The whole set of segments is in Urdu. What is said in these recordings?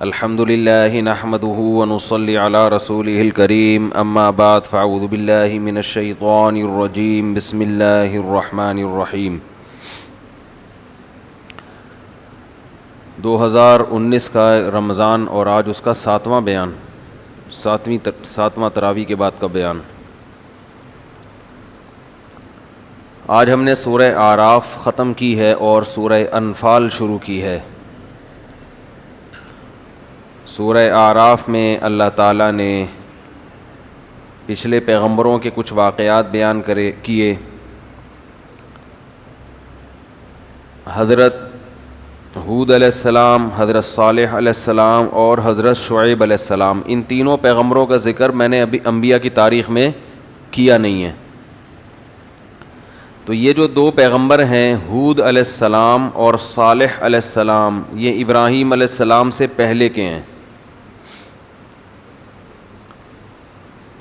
الحمد للہ نحمده ونصلی علی رسوله الکریم اما بعد فاعوذ باللہ من الشیطان الرجیم بسم اللہ الرحمن الرحیم 2019 کا رمضان اور آج اس کا ساتواں بیان، ساتواں تراویح کے بعد کا بیان۔ آج ہم نے سورہ اعراف ختم کی ہے اور سورہ انفال شروع کی ہے۔ سورہ اعراف میں اللہ تعالیٰ نے پچھلے پیغمبروں کے کچھ واقعات بیان کیے۔ حضرت ہود علیہ السلام، حضرت صالح علیہ السلام اور حضرت شعیب علیہ السلام، ان تینوں پیغمبروں کا ذکر میں نے ابھی انبیاء کی تاریخ میں کیا نہیں ہے۔ تو یہ جو دو پیغمبر ہیں ہود علیہ السلام اور صالح علیہ السلام، یہ ابراہیم علیہ السلام سے پہلے کے ہیں۔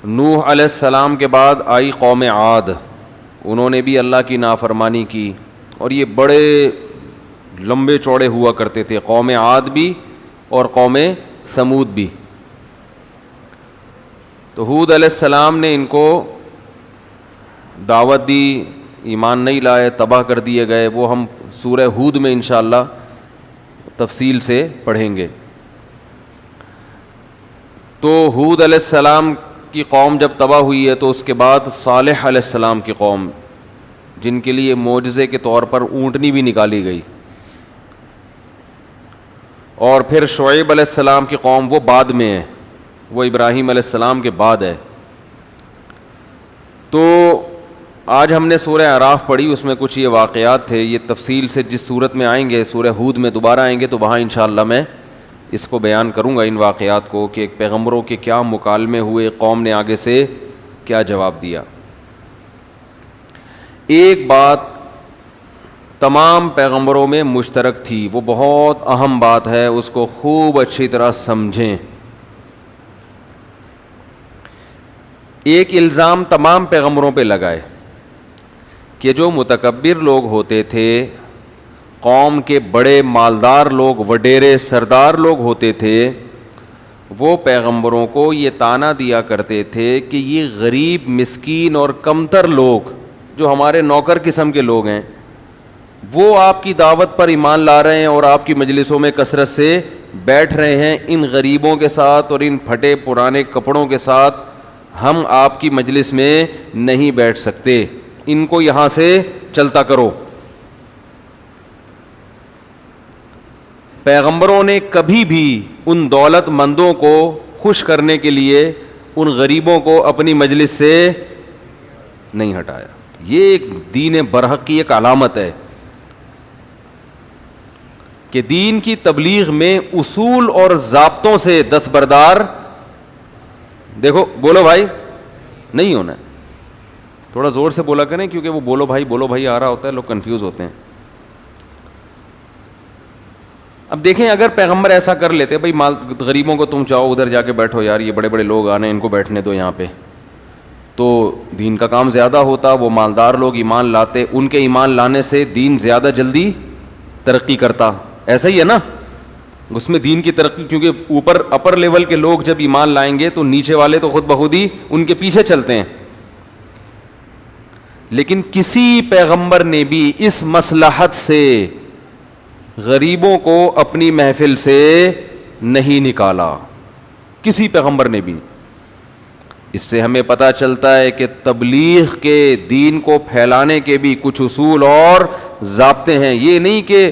نوح علیہ السلام کے بعد آئی قوم عاد، انہوں نے بھی اللہ کی نافرمانی کی، اور یہ بڑے لمبے چوڑے ہوا کرتے تھے، قوم عاد بھی اور قوم ثمود بھی۔ تو ہود علیہ السلام نے ان کو دعوت دی، ایمان نہیں لائے، تباہ کر دیے گئے۔ وہ ہم سورہ ہود میں انشاءاللہ تفصیل سے پڑھیں گے۔ تو ہود علیہ السلام کی قوم جب تباہ ہوئی ہے تو اس کے بعد صالح علیہ السلام کی قوم، جن کے لیے معجزے کے طور پر اونٹنی بھی نکالی گئی، اور پھر شعیب علیہ السلام کی قوم، وہ بعد میں ہے، وہ ابراہیم علیہ السلام کے بعد ہے۔ تو آج ہم نے سورہ اعراف پڑھی، اس میں کچھ یہ واقعات تھے۔ یہ تفصیل سے جس صورت میں آئیں گے، سورہ ہود میں دوبارہ آئیں گے تو وہاں انشاءاللہ میں اس کو بیان کروں گا، ان واقعات کو، کہ ایک پیغمبروں کے کیا مکالمے ہوئے، قوم نے آگے سے کیا جواب دیا۔ ایک بات تمام پیغمبروں میں مشترک تھی، وہ بہت اہم بات ہے، اس کو خوب اچھی طرح سمجھیں۔ ایک الزام تمام پیغمبروں پہ لگائے کہ جو متکبر لوگ ہوتے تھے، قوم کے بڑے مالدار لوگ، وڈیرے سردار لوگ ہوتے تھے، وہ پیغمبروں کو یہ طعنہ دیا کرتے تھے کہ یہ غریب، مسکین اور کمتر لوگ، جو ہمارے نوکر قسم کے لوگ ہیں، وہ آپ کی دعوت پر ایمان لا رہے ہیں اور آپ کی مجلسوں میں کثرت سے بیٹھ رہے ہیں۔ ان غریبوں کے ساتھ اور ان پھٹے پرانے کپڑوں کے ساتھ ہم آپ کی مجلس میں نہیں بیٹھ سکتے، ان کو یہاں سے چلتا کرو۔ پیغمبروں نے کبھی بھی ان دولت مندوں کو خوش کرنے کے لیے ان غریبوں کو اپنی مجلس سے نہیں ہٹایا۔ یہ ایک دین برحق کی ایک علامت ہے کہ دین کی تبلیغ میں اصول اور ضابطوں سے دستبردار، دیکھو بولو بھائی نہیں ہونا ہے، تھوڑا زور سے بولا کریں، کیونکہ وہ بولو بھائی آ رہا ہوتا ہے، لوگ کنفیوز ہوتے ہیں۔ اب دیکھیں، اگر پیغمبر ایسا کر لیتے، بھائی غریبوں کو تم چاہو ادھر جا کے بیٹھو، یار یہ بڑے بڑے لوگ آنے، ان کو بیٹھنے دو یہاں پہ، تو دین کا کام زیادہ ہوتا، وہ مالدار لوگ ایمان لاتے، ان کے ایمان لانے سے دین زیادہ جلدی ترقی کرتا۔ ایسا ہی ہے نا، اس میں دین کی ترقی، کیونکہ اوپر اپر لیول کے لوگ جب ایمان لائیں گے تو نیچے والے تو خود بخود ہی ان کے پیچھے چلتے ہیں۔ لیکن کسی پیغمبر نے بھی اس مصلحت سے غریبوں کو اپنی محفل سے نہیں نکالا، کسی پیغمبر نے بھی۔ اس سے ہمیں پتہ چلتا ہے کہ تبلیغ کے، دین کو پھیلانے کے بھی کچھ اصول اور ضابطے ہیں۔ یہ نہیں کہ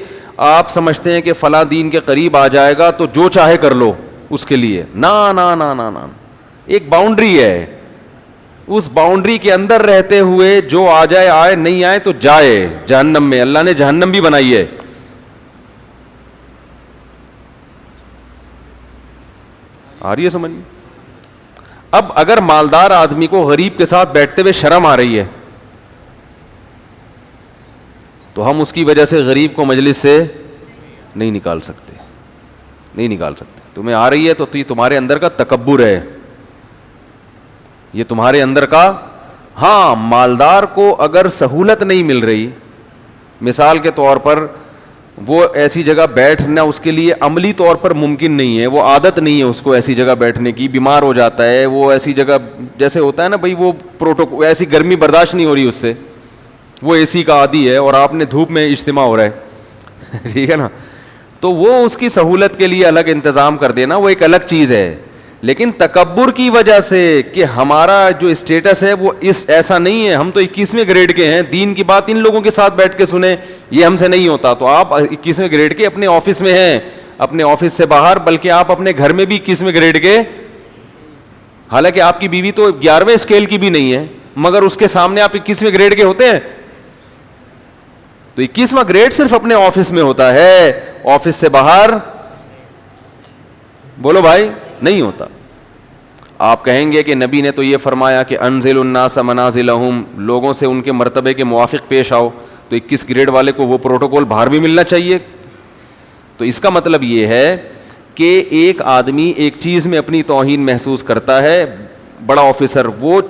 آپ سمجھتے ہیں کہ فلاں دین کے قریب آ جائے گا تو جو چاہے کر لو اس کے لیے، نا نا نا نا نا، ایک باؤنڈری ہے، اس باؤنڈری کے اندر رہتے ہوئے جو آ جائے آئے، نہیں آئے تو جائے جہنم میں۔ اللہ نے جہنم بھی بنائی ہے۔ آ رہی ہے سمجھ؟ اب اگر مالدار آدمی کو غریب کے ساتھ بیٹھتے ہوئے شرم آ رہی ہے تو ہم اس کی وجہ سے غریب کو مجلس سے نہیں نکال سکتے، نہیں نکال سکتے۔ تمہیں آ رہی ہے تو یہ تمہارے اندر کا تکبر ہے، یہ تمہارے اندر کا۔ ہاں، مالدار کو اگر سہولت نہیں مل رہی، مثال کے طور پر وہ ایسی جگہ بیٹھنا اس کے لیے عملی طور پر ممکن نہیں ہے, وہ عادت نہیں ہے اس کو ایسی جگہ بیٹھنے کی, بیمار ہو جاتا ہے وہ ایسی جگہ, جیسے ہوتا ہے نا بھائی وہ پروٹوکول, ایسی گرمی برداشت نہیں ہو رہی اس سے, وہ اے سی کا عادی ہے اور آپ نے دھوپ میں اجتماع ہو رہا ہے ٹھیک ہے نا, تو وہ اس کی سہولت کے لیے الگ انتظام کر دینا وہ ایک الگ چیز ہے. لیکن تکبر کی وجہ سے کہ ہمارا جو اسٹیٹس ہے وہ ایسا نہیں ہے, ہم تو 21ویں گریڈ کے ہیں, دین کی بات ان لوگوں کے ساتھ بیٹھ کے سنیں, یہ ہم سے نہیں ہوتا. تو آپ 21ویں گریڈ کے اپنے آفس میں ہیں, اپنے آفس سے باہر, بلکہ آپ اپنے گھر میں بھی 21ویں گریڈ کے, حالانکہ آپ کی بیوی تو 11ویں اسکیل کی بھی نہیں ہے, مگر اس کے سامنے آپ 21ویں گریڈ کے ہوتے ہیں. تو 21واں گریڈ صرف اپنے آفس میں ہوتا ہے, آفس سے باہر بولو بھائی نہیں ہوتا. آپ کہیں گے کہ نبی نے تو یہ فرمایا کہ انزل الناس منازلہم, لوگوں سے ان کے مرتبے کے موافق پیش آؤ, تو 21 گریڈ والے کو وہ پروٹوکول باہر بھی ملنا چاہیے. تو اس کا مطلب یہ ہے کہ ایک آدمی ایک چیز میں اپنی توہین محسوس کرتا ہے, بڑا آفیسر, وہ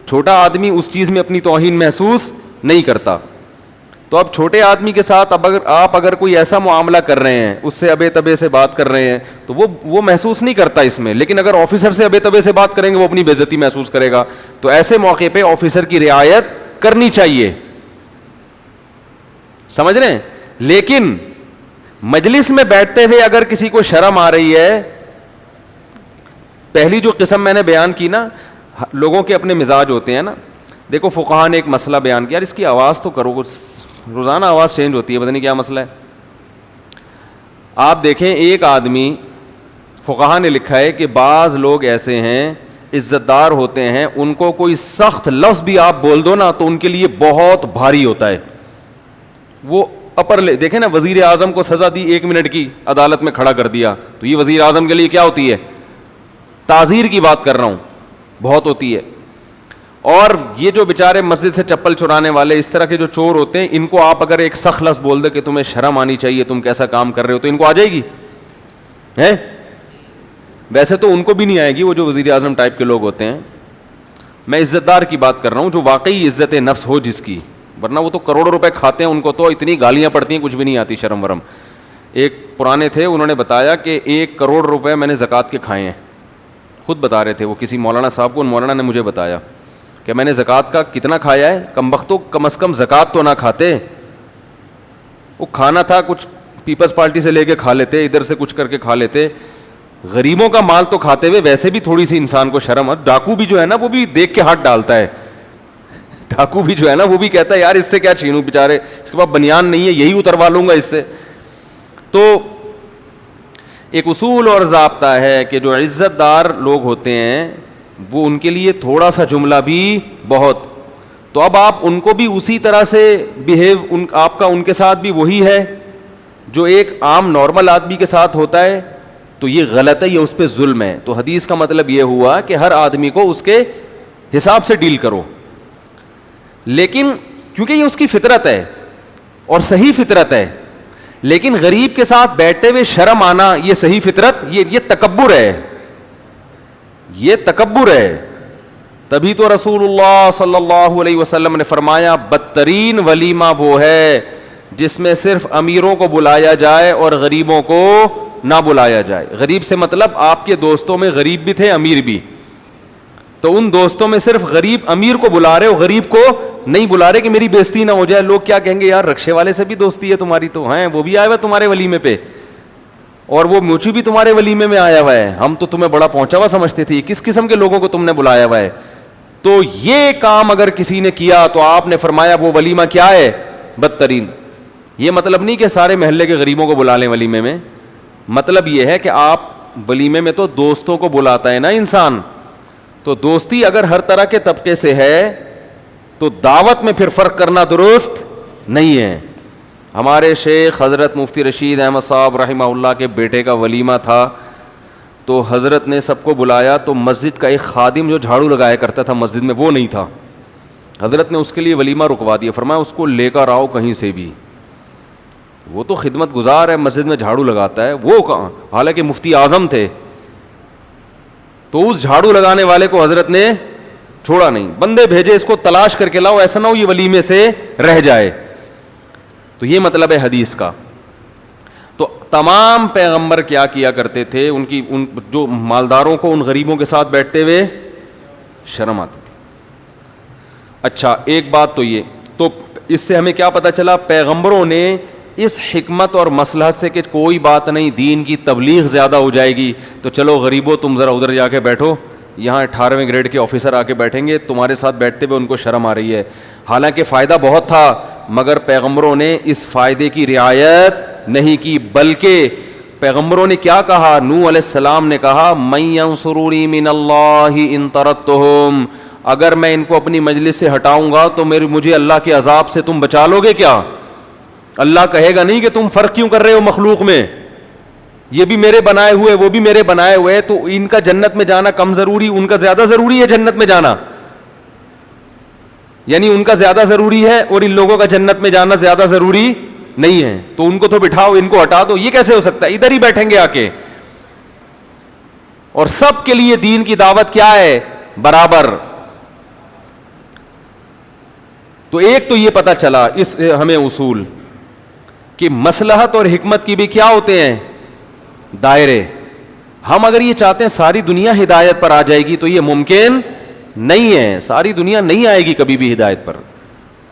چھوٹا آدمی اس چیز میں اپنی توہین محسوس نہیں کرتا. تو اب چھوٹے آدمی کے ساتھ اب آپ اگر کوئی ایسا معاملہ کر رہے ہیں, اس سے ابے تبے سے بات کر رہے ہیں, تو وہ محسوس نہیں کرتا اس میں. لیکن اگر آفیسر سے ابے تبے سے بات کریں گے وہ اپنی بے عزتی محسوس کرے گا. تو ایسے موقع پہ آفیسر کی رعایت کرنی چاہیے, سمجھ رہے ہیں. لیکن مجلس میں بیٹھتے ہوئے اگر کسی کو شرم آ رہی ہے, پہلی جو قسم میں نے بیان کی نا, لوگوں کے اپنے مزاج ہوتے ہیں نا. دیکھو فقہاء نے ایک مسئلہ بیان کیا, اس کی آواز تو کرو, روزانہ آواز چینج ہوتی ہے, پتہ نہیں کیا مسئلہ ہے. آپ دیکھیں ایک آدمی, فقہاء نے لکھا ہے کہ بعض لوگ ایسے ہیں عزت دار ہوتے ہیں, ان کو کوئی سخت لفظ بھی آپ بول دو نا تو ان کے لیے بہت بھاری ہوتا ہے. وہ دیکھیں نا, وزیر اعظم کو سزا دی 1 منٹ کی, عدالت میں کھڑا کر دیا, تو یہ وزیر اعظم کے لیے کیا ہوتی ہے, تعزیر کی بات کر رہا ہوں, بہت ہوتی ہے. اور یہ جو بیچارے مسجد سے چپل چرانے والے, اس طرح کے جو چور ہوتے ہیں, ان کو آپ اگر ایک سخت لفظ بول دے کہ تمہیں شرم آنی چاہیے, تم کیسا کام کر رہے ہو, تو ان کو آ جائے گی ہے. ویسے تو ان کو بھی نہیں آئے گی, وہ جو وزیر اعظم ٹائپ کے لوگ ہوتے ہیں. میں عزت دار کی بات کر رہا ہوں, جو واقعی عزت نفس ہو جس کی, ورنہ وہ تو کروڑوں روپے کھاتے ہیں, ان کو تو اتنی گالیاں پڑتی ہیں کچھ بھی نہیں آتی, شرم ورم. ایک پرانے تھے, انہوں نے بتایا کہ 1 کروڑ روپے میں نے زکوٰۃ کے کھائے ہیں. خود بتا رہے تھے وہ کسی مولانا صاحب کو, ان مولانا نے مجھے بتایا کہ میں نے زکوٰۃ کا کتنا کھایا ہے. کم بختوں کم از کم زکوٰۃ تو نہ کھاتے, وہ کھانا تھا کچھ پیپلز پارٹی سے لے کے کھا لیتے, ادھر سے کچھ کر کے کھا لیتے, غریبوں کا مال تو کھاتے ہوئے ویسے بھی تھوڑی سی انسان کو شرم. ڈاکو بھی جو ہے نا وہ بھی دیکھ کے ہاتھ ڈالتا ہے, ڈاکو بھی جو ہے نا وہ بھی کہتا ہے یار اس سے کیا چھینوں, بیچارے اس کے پاس بنیان نہیں ہے, یہی اتروا لوں گا اس سے. تو ایک اصول اور ضابطہ ہے کہ جو عزت دار لوگ ہوتے ہیں وہ ان کے لیے تھوڑا سا جملہ بھی بہت. تو اب آپ ان کو بھی اسی طرح سے بیہیو, آپ کا ان کے ساتھ بھی وہی ہے جو ایک عام نارمل آدمی کے ساتھ ہوتا ہے, تو یہ غلط ہے, یہ اس پہ ظلم ہے. تو حدیث کا مطلب یہ ہوا کہ ہر آدمی کو اس کے حساب سے ڈیل کرو, لیکن کیونکہ یہ اس کی فطرت ہے اور صحیح فطرت ہے. لیکن غریب کے ساتھ بیٹھتے ہوئے شرم آنا, یہ صحیح فطرت, یہ تکبر ہے, یہ تکبر ہے. تبھی تو رسول اللہ صلی اللہ علیہ وسلم نے فرمایا بدترین ولیمہ وہ ہے جس میں صرف امیروں کو بلایا جائے اور غریبوں کو نہ بلایا جائے. غریب سے مطلب آپ کے دوستوں میں غریب بھی تھے امیر بھی, تو ان دوستوں میں صرف غریب امیر کو بلا رہے ہو, غریب کو نہیں بلا رہے کہ میری بے عزتی نہ ہو جائے. لوگ کیا کہیں گے, یار رکشے والے سے بھی دوستی ہے تمہاری, تو ہیں وہ بھی آیا ہوا تمہارے ولیمے پہ, اور وہ موچی بھی تمہارے ولیمے میں آیا ہوا ہے, ہم تو تمہیں بڑا پہنچا ہوا سمجھتے تھے, کس قسم کے لوگوں کو تم نے بلایا ہوا ہے. تو یہ کام اگر کسی نے کیا تو آپ نے فرمایا وہ ولیمہ کیا ہے, بدترین. یہ مطلب نہیں کہ سارے محلے کے غریبوں کو بلا لیں ولیمے میں, مطلب یہ ہے کہ آپ ولیمے میں تو دوستوں کو بلاتا ہے نا انسان, تو دوستی اگر ہر طرح کے طبقے سے ہے تو دعوت میں پھر فرق کرنا درست نہیں ہے. ہمارے شیخ حضرت مفتی رشید احمد صاحب رحمہ اللہ کے بیٹے کا ولیمہ تھا, تو حضرت نے سب کو بلایا, تو مسجد کا ایک خادم جو جھاڑو لگایا کرتا تھا مسجد میں وہ نہیں تھا. حضرت نے اس کے لیے ولیمہ رکوا دیا, فرمایا اس کو لے کر آؤ کہیں سے بھی, وہ تو خدمت گزار ہے, مسجد میں جھاڑو لگاتا ہے, وہ کہاں, حالانکہ مفتی اعظم تھے. تو اس جھاڑو لگانے والے کو حضرت نے چھوڑا نہیں, بندے بھیجے اس کو تلاش کر کے لاؤ, ایسا نہ ہو یہ ولیمے سے رہ جائے. تو یہ مطلب ہے حدیث کا. تو تمام پیغمبر کیا کیا کرتے تھے, ان جو مالداروں کو ان غریبوں کے ساتھ بیٹھتے ہوئے شرم آتی تھی. اچھا ایک بات تو یہ, تو اس سے ہمیں کیا پتہ چلا, پیغمبروں نے اس حکمت اور مصلحت سے کہ کوئی بات نہیں دین کی تبلیغ زیادہ ہو جائے گی تو چلو غریبوں تم ذرا ادھر جا کے بیٹھو, یہاں 18ویں گریڈ کے آفیسر آ کے بیٹھیں گے تمہارے ساتھ بیٹھتے ہوئے ان کو شرم آ رہی ہے. حالانکہ فائدہ بہت تھا مگر پیغمبروں نے اس فائدے کی رعایت نہیں کی, بلکہ پیغمبروں نے کیا کہا, نوح علیہ السلام نے کہا من ینصرنی من اللہ ان طردتہم, اگر میں ان کو اپنی مجلس سے ہٹاؤں گا تو مجھے اللہ کے عذاب سے تم بچا لو گے کیا؟ اللہ کہے گا نہیں کہ تم فرق کیوں کر رہے ہو مخلوق میں, یہ بھی میرے بنائے ہوئے وہ بھی میرے بنائے ہوئے, تو ان کا جنت میں جانا کم ضروری, ان کا زیادہ ضروری ہے جنت میں جانا, یعنی ان کا زیادہ ضروری ہے اور ان لوگوں کا جنت میں جانا زیادہ ضروری نہیں ہے, تو ان کو تو بٹھاؤ ان کو ہٹا دو, یہ کیسے ہو سکتا ہے؟ ادھر ہی بیٹھیں گے آ کے. اور سب کے لیے دین کی دعوت کیا ہے؟ برابر. تو ایک تو یہ پتا چلا اس ہمیں اصول کہ مصلحت اور حکمت کی بھی کیا ہوتے ہیں دائرے. ہم اگر یہ چاہتے ہیں ساری دنیا ہدایت پر آ جائے گی تو یہ ممکن نہیں ہے, ساری دنیا نہیں آئے گی کبھی بھی ہدایت پر.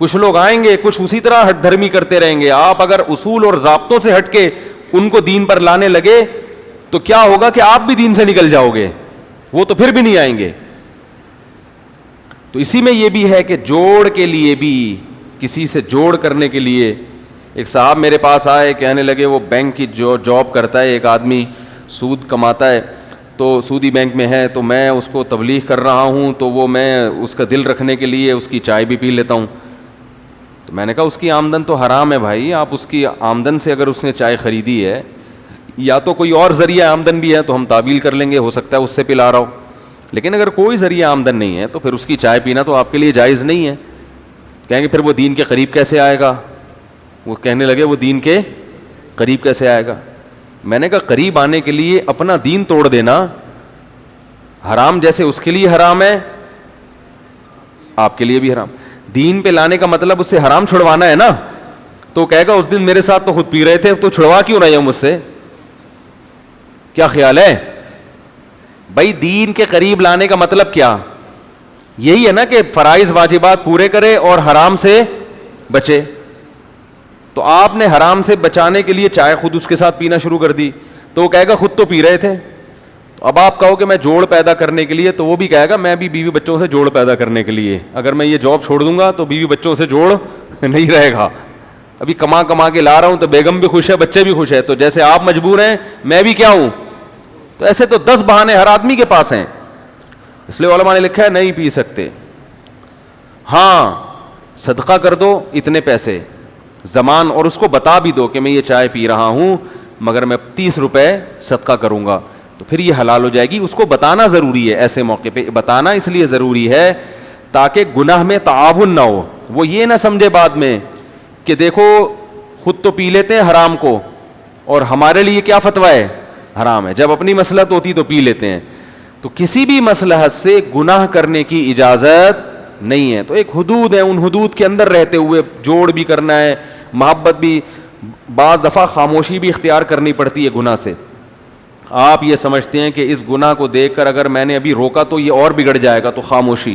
کچھ لوگ آئیں گے, کچھ اسی طرح ہٹ دھرمی کرتے رہیں گے. آپ اگر اصول اور ضابطوں سے ہٹ کے ان کو دین پر لانے لگے تو کیا ہوگا کہ آپ بھی دین سے نکل جاؤ گے, وہ تو پھر بھی نہیں آئیں گے. تو اسی میں یہ بھی ہے کہ جوڑ کے لیے بھی, کسی سے جوڑ کرنے کے لیے, ایک صاحب میرے پاس آئے کہنے لگے وہ بینک کی جو جاب کرتا ہے, ایک آدمی سود کماتا ہے تو سودی بینک میں ہے, تو میں اس کو تبلیغ کر رہا ہوں, تو وہ میں اس کا دل رکھنے کے لیے اس کی چائے بھی پی لیتا ہوں. تو میں نے کہا اس کی آمدن تو حرام ہے بھائی, آپ اس کی آمدن سے اگر اس نے چائے خریدی ہے یا تو کوئی اور ذریعہ آمدن بھی ہے تو ہم تعویل کر لیں گے, ہو سکتا ہے اس سے پلا رہا ہو, لیکن اگر کوئی ذریعہ آمدن نہیں ہے تو پھر اس کی چائے پینا تو آپ کے لیے جائز نہیں ہے. کہیں گے پھر وہ دین کے قریب کیسے آئے گا؟ وہ کہنے لگے وہ دین کے قریب کیسے آئے گا؟ میں نے کہا قریب آنے کے لیے اپنا دین توڑ دینا, حرام جیسے اس کے لیے حرام ہے آپ کے لیے بھی حرام. دین پہ لانے کا مطلب اس سے حرام چھڑوانا ہے نا. تو کہے گا اس دن میرے ساتھ تو خود پی رہے تھے, تو چھڑوا کیوں رہے ہو مجھ سے؟ کیا خیال ہے بھائی؟ دین کے قریب لانے کا مطلب کیا؟ یہی ہے نا کہ فرائض واجبات پورے کرے اور حرام سے بچے. تو آپ نے حرام سے بچانے کے لیے چائے خود اس کے ساتھ پینا شروع کر دی, تو وہ کہے گا خود تو پی رہے تھے. تو اب آپ کہو کہ میں جوڑ پیدا کرنے کے لیے, تو وہ بھی کہے گا میں بھی بیوی بچوں سے جوڑ پیدا کرنے کے لیے, اگر میں یہ جاب چھوڑ دوں گا تو بیوی بچوں سے جوڑ نہیں رہے گا. ابھی کما کے لا رہا ہوں تو بیگم بھی خوش ہے, بچے بھی خوش ہے, تو جیسے آپ مجبور ہیں میں بھی کیا ہوں. تو ایسے تو 10 بہانے ہر آدمی کے پاس ہیں. اس لیے علماء نے لکھا ہے نہیں پی سکتے, ہاں صدقہ کر دو اتنے پیسے زمان, اور اس کو بتا بھی دو کہ میں یہ چائے پی رہا ہوں مگر میں 30 روپے صدقہ کروں گا, تو پھر یہ حلال ہو جائے گی. اس کو بتانا ضروری ہے, ایسے موقع پہ بتانا اس لیے ضروری ہے تاکہ گناہ میں تعاون نہ ہو. وہ یہ نہ سمجھے بعد میں کہ دیکھو خود تو پی لیتے ہیں حرام کو اور ہمارے لیے کیا فتویٰ ہے, حرام ہے, جب اپنی مصلحت ہوتی تو پی لیتے ہیں. تو کسی بھی مصلحت سے گناہ کرنے کی اجازت نہیں ہے. تو ایک حدود ہے, ان حدود کے اندر رہتے ہوئے جوڑ بھی کرنا ہے, محبت بھی, بعض دفعہ خاموشی بھی اختیار کرنی پڑتی ہے گناہ سے. آپ یہ سمجھتے ہیں کہ اس گناہ کو دیکھ کر اگر میں نے ابھی روکا تو یہ اور بگڑ جائے گا, تو خاموشی,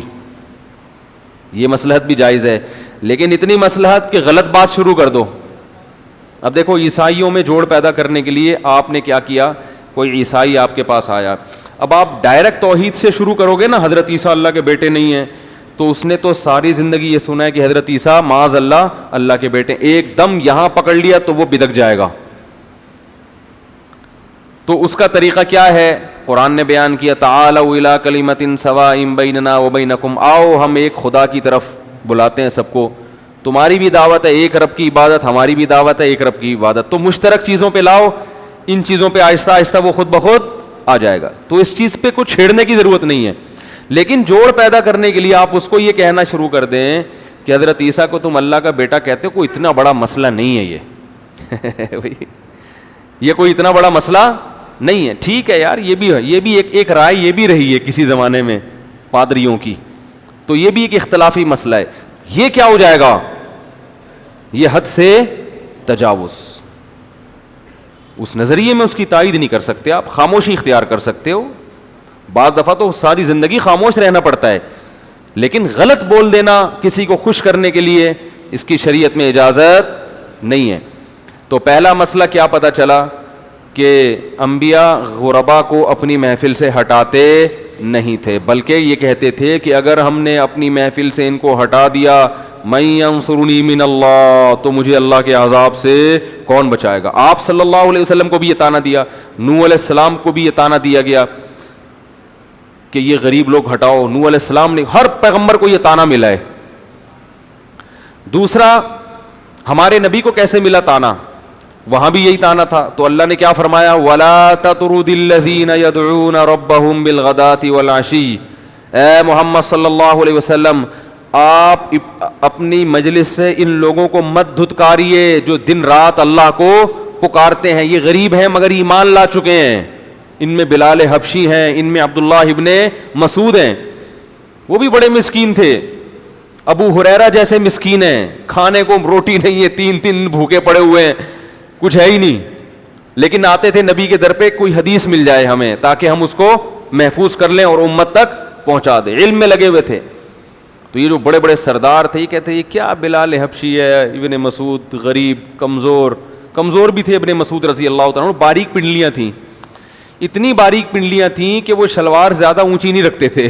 یہ مصلحت بھی جائز ہے, لیکن اتنی مصلحت کہ غلط بات شروع کر دو. اب دیکھو عیسائیوں میں جوڑ پیدا کرنے کے لیے آپ نے کیا کیا, کوئی عیسائی آپ کے پاس آیا, اب آپ ڈائریکٹ توحید سے شروع کرو گے نا, حضرت عیسیٰ اللہ کے بیٹے نہیں ہیں, تو اس نے تو ساری زندگی یہ سنا ہے کہ حضرت عیسیٰ معاذ اللہ اللہ کے بیٹے, ایک دم یہاں پکڑ لیا تو وہ بدک جائے گا. تو اس کا طریقہ کیا ہے؟ قرآن نے بیان کیا تعالوا الی کلمۃ سواء بیننا وبینکم, آؤ ہم ایک خدا کی طرف بلاتے ہیں سب کو, تمہاری بھی دعوت ہے ایک رب کی عبادت, ہماری بھی دعوت ہے ایک رب کی عبادت, تو مشترک چیزوں پہ لاؤ, ان چیزوں پہ آہستہ آہستہ وہ خود بخود آ جائے گا. تو اس چیز پہ کچھ چھیڑنے کی ضرورت نہیں ہے, لیکن جوڑ پیدا کرنے کے لیے آپ اس کو یہ کہنا شروع کر دیں کہ حضرت عیسیٰ کو تم اللہ کا بیٹا کہتے ہو, کوئی اتنا بڑا مسئلہ نہیں ہے یہ کوئی اتنا بڑا مسئلہ نہیں ہے. ٹھیک ہے یار, یہ بھی ایک رائے یہ بھی رہی ہے کسی زمانے میں پادریوں کی, تو یہ بھی ایک اختلافی مسئلہ ہے. یہ کیا ہو جائے گا؟ یہ حد سے تجاوز. اس نظریے میں اس کی تائید نہیں کر سکتے آپ, خاموشی اختیار کر سکتے ہو. بعض دفعہ تو ساری زندگی خاموش رہنا پڑتا ہے, لیکن غلط بول دینا کسی کو خوش کرنے کے لیے اس کی شریعت میں اجازت نہیں ہے. تو پہلا مسئلہ کیا پتہ چلا کہ انبیاء غربا کو اپنی محفل سے ہٹاتے نہیں تھے, بلکہ یہ کہتے تھے کہ اگر ہم نے اپنی محفل سے ان کو ہٹا دیا, من ینصرنی من اللہ, تو مجھے اللہ کے عذاب سے کون بچائے گا. آپ صلی اللہ علیہ وسلم کو بھی یہ طعنہ دیا, نوح علیہ السلام کو بھی یہ طعنہ دیا گیا کہ یہ غریب لوگ ہٹاؤ. نوح علیہ السلام نے, ہر پیغمبر کو یہ طعنہ ملا ہے. دوسرا, ہمارے نبی کو کیسے ملا طعنہ؟ وہاں بھی یہی طعنہ تھا. تو اللہ نے کیا فرمایا, وَلَا تَطْرُدِ الَّذِينَ يَدْعُونَ رَبَّهُمْ بِالْغَدَاةِ وَالْعَشِيِّ, اے محمد صلی اللہ علیہ وسلم آپ اپنی مجلس سے ان لوگوں کو مت دھتکاریے جو دن رات اللہ کو پکارتے ہیں. یہ غریب ہیں مگر ایمان لا چکے ہیں. ان میں بلال حبشی ہیں, ان میں عبداللہ ابن مسعود ہیں, وہ بھی بڑے مسکین تھے. ابو ہریرہ جیسے مسکین ہیں, کھانے کو روٹی نہیں ہے, 3 بھوکے پڑے ہوئے ہیں, کچھ ہے ہی نہیں, لیکن آتے تھے نبی کے در پہ کوئی حدیث مل جائے ہمیں تاکہ ہم اس کو محفوظ کر لیں اور امت تک پہنچا دیں. علم میں لگے ہوئے تھے. تو یہ جو بڑے بڑے سردار تھے یہ کہتے ہیں یہ کیا بلال حبشی ہے, ابن مسعود غریب کمزور بھی تھے. ابن مسعود رضی اللہ تعالیٰ عنہ باریک پنڈلیاں تھیں, اتنی باریک پنڈلیاں تھیں کہ وہ شلوار زیادہ اونچی نہیں رکھتے تھے,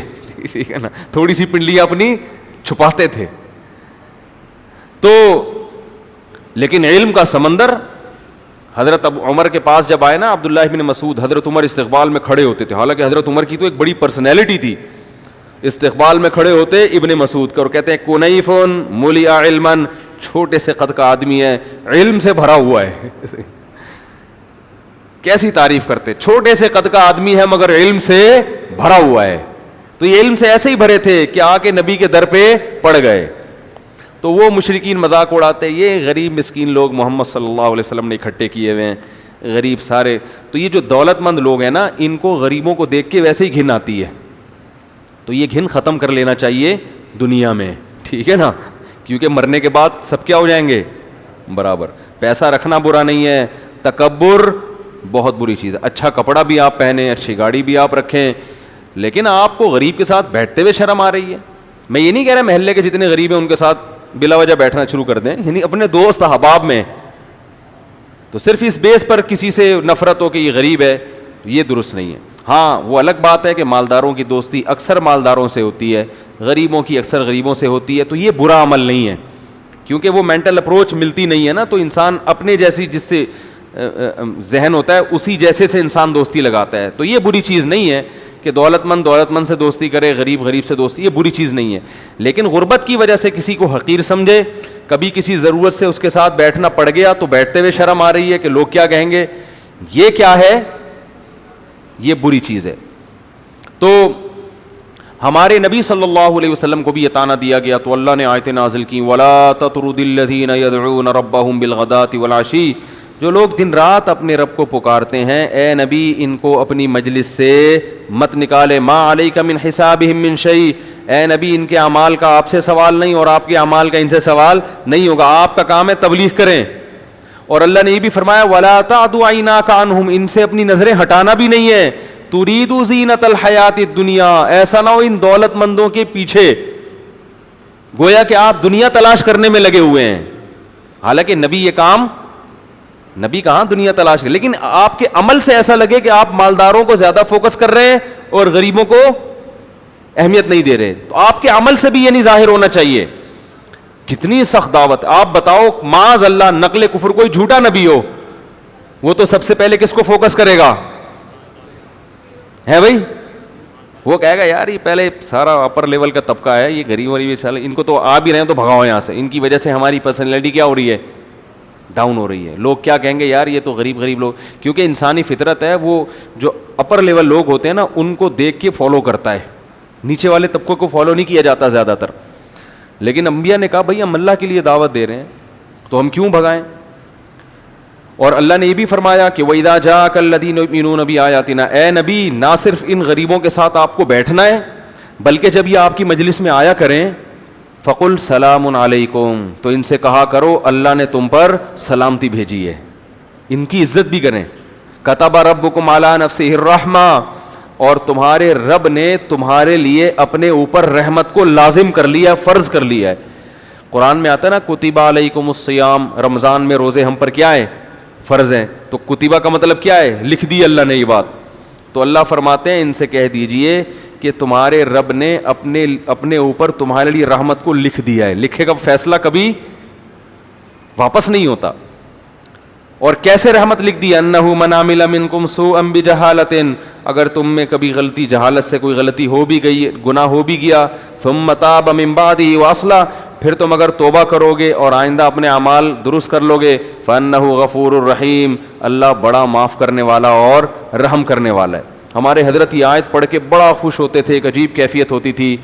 ٹھیک ہے نا, تھوڑی سی پنڈلیاں اپنی چھپاتے تھے. تو لیکن علم کا سمندر, حضرت عمر کے پاس جب آئے نا عبداللہ ابن مسعود, حضرت عمر استقبال میں کھڑے ہوتے تھے, حالانکہ حضرت عمر کی تو ایک بڑی پرسنالٹی تھی. استقبال میں کھڑے ہوتے ابن مسعود کا اور کہتے ہیں کنیفن ملیا علما, چھوٹے سے قد کا آدمی ہے, علم سے بھرا ہوا ہے. کیسی تعریف کرتے, چھوٹے سے قد کا آدمی ہے مگر علم سے بھرا ہوا ہے. تو یہ علم سے ایسے ہی بھرے تھے کہ آ کے نبی کے در پہ پڑ گئے. تو وہ مشرکین مذاق اڑاتے, یہ غریب مسکین لوگ محمد صلی اللہ علیہ وسلم نے اکٹھے کیے ہوئے ہیں, غریب سارے. تو یہ جو دولت مند لوگ ہیں نا, ان کو غریبوں کو دیکھ کے ویسے ہی گھن آتی ہے. تو یہ گھن ختم کر لینا چاہیے دنیا میں, ٹھیک ہے نا, کیونکہ مرنے کے بعد سب کیا ہو جائیں گے برابر. پیسہ رکھنا برا نہیں ہے, تکبر بہت بری چیز ہے. اچھا کپڑا بھی آپ پہنیں, اچھی گاڑی بھی آپ رکھیں, لیکن آپ کو غریب کے ساتھ بیٹھتے ہوئے شرم آ رہی ہے. میں یہ نہیں کہہ رہا محلے کے جتنے غریب ہیں ان کے ساتھ بلا وجہ بیٹھنا شروع کر دیں, یعنی اپنے دوست احباب میں, تو صرف اس بیس پر کسی سے نفرت ہو کہ یہ غریب ہے, یہ درست نہیں ہے. ہاں وہ الگ بات ہے کہ مالداروں کی دوستی اکثر مالداروں سے ہوتی ہے, غریبوں کی اکثر غریبوں سے ہوتی ہے, تو یہ برا عمل نہیں ہے, کیونکہ وہ مینٹل اپروچ ملتی نہیں ہے نا. تو انسان اپنے جیسی جس سے ذہن ہوتا ہے اسی جیسے سے انسان دوستی لگاتا ہے. تو یہ بری چیز نہیں ہے کہ دولت مند سے دوستی کرے, غریب سے دوستی, یہ بری چیز نہیں ہے. لیکن غربت کی وجہ سے کسی کو حقیر سمجھے, کبھی کسی ضرورت سے اس کے ساتھ بیٹھنا پڑ گیا تو بیٹھتے ہوئے شرم آ رہی ہے کہ لوگ کیا کہیں گے, یہ کیا ہے, یہ بری چیز ہے. تو ہمارے نبی صلی اللہ علیہ وسلم کو بھی یہ طعنہ دیا گیا, تو اللہ نے آیتیں نازل کی, وَلَا تَطْرُدِ الَّذِينَ يَدْعُونَ رَبَّهُمْ بِالْغَدَاةِ وَالْعَشِيِّ, جو لوگ دن رات اپنے رب کو پکارتے ہیں, اے نبی ان کو اپنی مجلس سے مت نکالے. ما علیک من حسابہم من شیء, اے نبی ان کے اعمال کا آپ سے سوال نہیں اور آپ کے اعمال کا ان سے سوال نہیں ہوگا, آپ کا کام ہے تبلیغ کریں. اور اللہ نے یہ بھی فرمایا وَلَا تَعْدُ عَيْنَاكَ عَنْهُمْ, ان سے اپنی نظریں ہٹانا بھی نہیں ہے. تُرِيدُ زِينَةَ الْحَيَاةِ الدُّنْيَا, ایسا نہ ہو ان دولت مندوں کے پیچھے گویا کہ آپ دنیا تلاش کرنے میں لگے ہوئے ہیں. حالانکہ نبی یہ کام, نبی کہاں دنیا تلاش کر, لیکن آپ کے عمل سے ایسا لگے کہ آپ مالداروں کو زیادہ فوکس کر رہے ہیں اور غریبوں کو اہمیت نہیں دے رہے. تو آپ کے عمل سے بھی یہ نہیں ظاہر ہونا چاہیے. کتنی سخت دعوت. آپ بتاؤ معاذ اللہ نقل کفر کوئی جھوٹا نبی ہو, وہ تو سب سے پہلے کس کو فوکس کرے گا, ہے بھائی, وہ کہے گا یار یہ پہلے سارا اپر لیول کا طبقہ ہے, یہ غریب ان کو تو آ بھی رہے ہیں تو بھگاؤ یہاں سے, ان کی وجہ سے ہماری پرسنالٹی کیا ہو رہی ہے, ڈاؤن ہو رہی ہے. لوگ کیا کہیں گے, یار یہ تو غریب لوگ, کیونکہ انسانی فطرت ہے, وہ جو اپر لیول لوگ ہوتے ہیں نا ان کو دیکھ کے فالو کرتا ہے, نیچے والے طبقوں کو فالو نہیں کیا جاتا زیادہ تر. لیکن انبیاء نے کہا بھائی ہم اللہ کے لیے دعوت دے رہے ہیں تو ہم کیوں بھگائیں. اور اللہ نے یہ بھی فرمایا کہ وَإِذَا جَاءَكَ الَّذِينَ يُؤْمِنُونَ بِآيَاتِنَا, اے نبی نہ صرف ان غریبوں کے ساتھ آپ کو بیٹھنا ہے بلکہ جب یہ آپ کی مجلس میں آیا کریں فَقُلْ سَلَامٌ عَلَيْكُمْ, تو ان سے کہا کرو اللہ نے تم پر سلامتی بھیجی ہے. ان کی عزت بھی کریں. کتب ربکم علی نفسہ الرحمہ, اور تمہارے رب نے تمہارے لیے اپنے اوپر رحمت کو لازم کر لیا, فرض کر لیا ہے. قرآن میں آتا ہے نا کتب علیکم الصیام, رمضان میں روزے ہم پر کیا ہیں, فرض ہیں. تو کتبہ کا مطلب کیا ہے, لکھ دی اللہ نے یہ بات. تو اللہ فرماتے ہیں ان سے کہہ دیجئے کہ تمہارے رب نے اپنے اوپر تمہارے لیے رحمت کو لکھ دیا ہے. لکھے کا فیصلہ کبھی واپس نہیں ہوتا. اور کیسے رحمت لکھ دی, انہ من عمل منکم سوءا بجہالۃ, اگر تم میں کبھی غلطی, جہالت سے کوئی غلطی ہو بھی گئی, گناہ ہو بھی گیا, ثم تاب من بعدہ واصلح, پھر تم اگر توبہ کرو گے اور آئندہ اپنے اعمال درست کر لو گے, فانہ غفور الرحیم, اللہ بڑا معاف کرنے والا اور رحم کرنے والا ہے. ہمارے حضرت یہ آیت پڑھ کے بڑا خوش ہوتے تھے, ایک عجیب کیفیت ہوتی تھی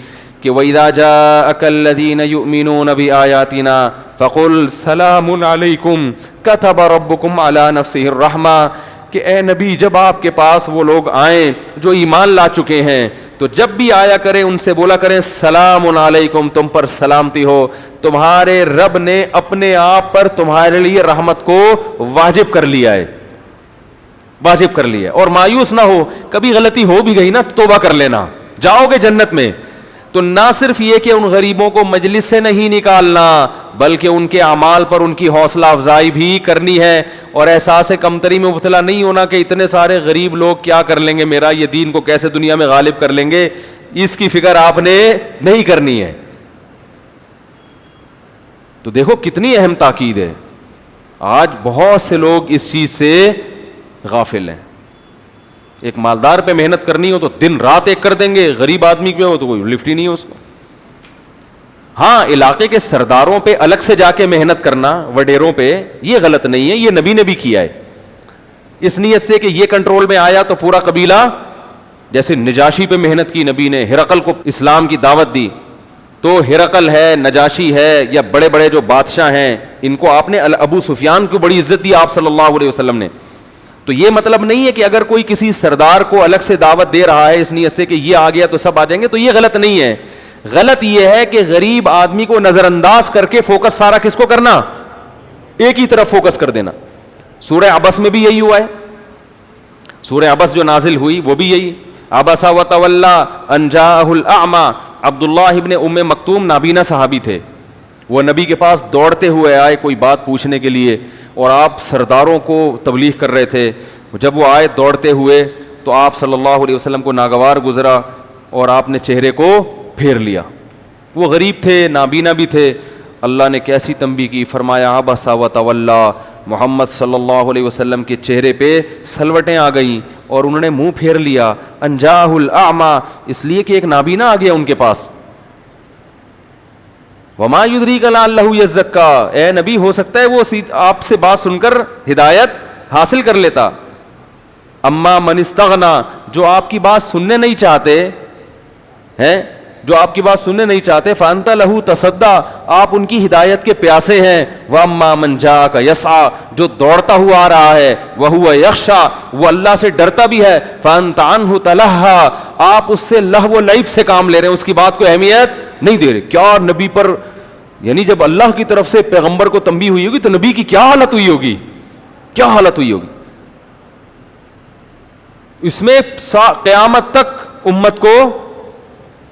کہ وَإِذَا جَاءَكَ الَّذِينَ يُؤْمِنُونَ بِآيَاتِنَا فَقُلْ سَلَامٌ عَلَيْكُمْ كَتَبَ رَبُّكُمْ عَلَى نَفْسِهِ الرَّحْمَةَ, کہ اے نبی جب آپ کے پاس وہ لوگ آئیں جو ایمان لا چکے ہیں تو جب بھی آیا کریں ان سے بولا کریں سلام علیکم, تم پر سلامتی ہو, تمہارے رب نے اپنے آپ پر تمہارے لیے رحمت کو واجب کر لیا ہے, واجب کر لیا ہے. اور مایوس نہ ہو, کبھی غلطی ہو بھی گئی نا توبہ کر لینا, جاؤ گے جنت میں. تو نہ صرف یہ کہ ان غریبوں کو مجلس سے نہیں نکالنا, بلکہ ان کے اعمال پر ان کی حوصلہ افزائی بھی کرنی ہے, اور احساس کمتری میں مبتلا نہیں ہونا کہ اتنے سارے غریب لوگ کیا کر لیں گے, میرا یہ دین کو کیسے دنیا میں غالب کر لیں گے, اس کی فکر آپ نے نہیں کرنی ہے. تو دیکھو کتنی اہم تاکید ہے. آج بہت سے لوگ اس چیز سے غافل ہیں. ایک مالدار پہ محنت کرنی ہو تو دن رات ایک کر دیں گے, غریب آدمی پہ ہو تو کوئی لفٹ ہی نہیں ہو اس کو. ہاں علاقے کے سرداروں پہ الگ سے جا کے محنت کرنا, وڈیروں پہ, یہ غلط نہیں ہے, یہ نبی نے بھی کیا ہے, اس نیت سے کہ یہ کنٹرول میں آیا تو پورا قبیلہ, جیسے نجاشی پہ محنت کی نبی نے, ہرقل کو اسلام کی دعوت دی, تو ہرقل ہے, نجاشی ہے, یا بڑے بڑے جو بادشاہ ہیں, ان کو آپ نے, ابو سفیان کو بڑی عزت دی آپ صلی اللہ علیہ وسلم نے. تو یہ مطلب نہیں ہے کہ اگر کوئی کسی سردار کو الگ سے دعوت دے رہا ہے اس نیت سے کہ یہ آ گیا تو سب آ جائیں گے, تو یہ غلط نہیں ہے. غلط یہ ہے کہ غریب آدمی کو نظر انداز کر کے فوکس سارا کس کو کرنا, ایک ہی طرف فوکس کر دینا. سورہ عبس میں بھی یہی ہوا ہے, سورہ عبس جو نازل ہوئی وہ بھی یہی, عبس وتولی ان جاءہ الاعمی. عبداللہ ابن ام مکتوم نابینا صحابی تھے, وہ نبی کے پاس دوڑتے ہوئے آئے کوئی بات پوچھنے کے لیے, اور آپ سرداروں کو تبلیغ کر رہے تھے. جب وہ آئے دوڑتے ہوئے تو آپ صلی اللہ علیہ وسلم کو ناگوار گزرا اور آپ نے چہرے کو پھیر لیا. وہ غریب تھے, نابینا بھی تھے. اللہ نے کیسی تنبیہ کی, فرمایا عبس وتولی, محمد صلی اللہ علیہ وسلم کے چہرے پہ سلوٹیں آ گئیں اور انہوں نے منہ پھیر لیا. ان جاءہ الاعمی, اس لیے کہ ایک نابینا آ گیا ان کے پاس. وما یدریک لعلہ یزکیٰ, اے نبی ہو سکتا ہے وہ آپ سے بات سن کر ہدایت حاصل کر لیتا. اما من استغنی, جو آپ کی بات سننے نہیں چاہتے ہیں, جو آپ کی بات سننے نہیں چاہتے, فانت لہ تصدی, آپ ان کی ہدایت کے پیاسے ہیں. واما من جاءک یسعی, جو دوڑتا ہوا آ رہا ہے, وہو یخشی, وہ اللہ سے ڈرتا بھی ہے, فانت عنہ تلہی, آپ اس سے لہو و لعب سے کام لے رہے ہیں, اس کی بات کو اہمیت نہیں دے رہے. کیا نبی پر, یعنی جب اللہ کی طرف سے پیغمبر کو تنبیہ ہوئی ہوگی تو نبی کی کیا حالت ہوئی ہوگی, کیا حالت ہوئی ہوگی. اس میں قیامت تک امت کو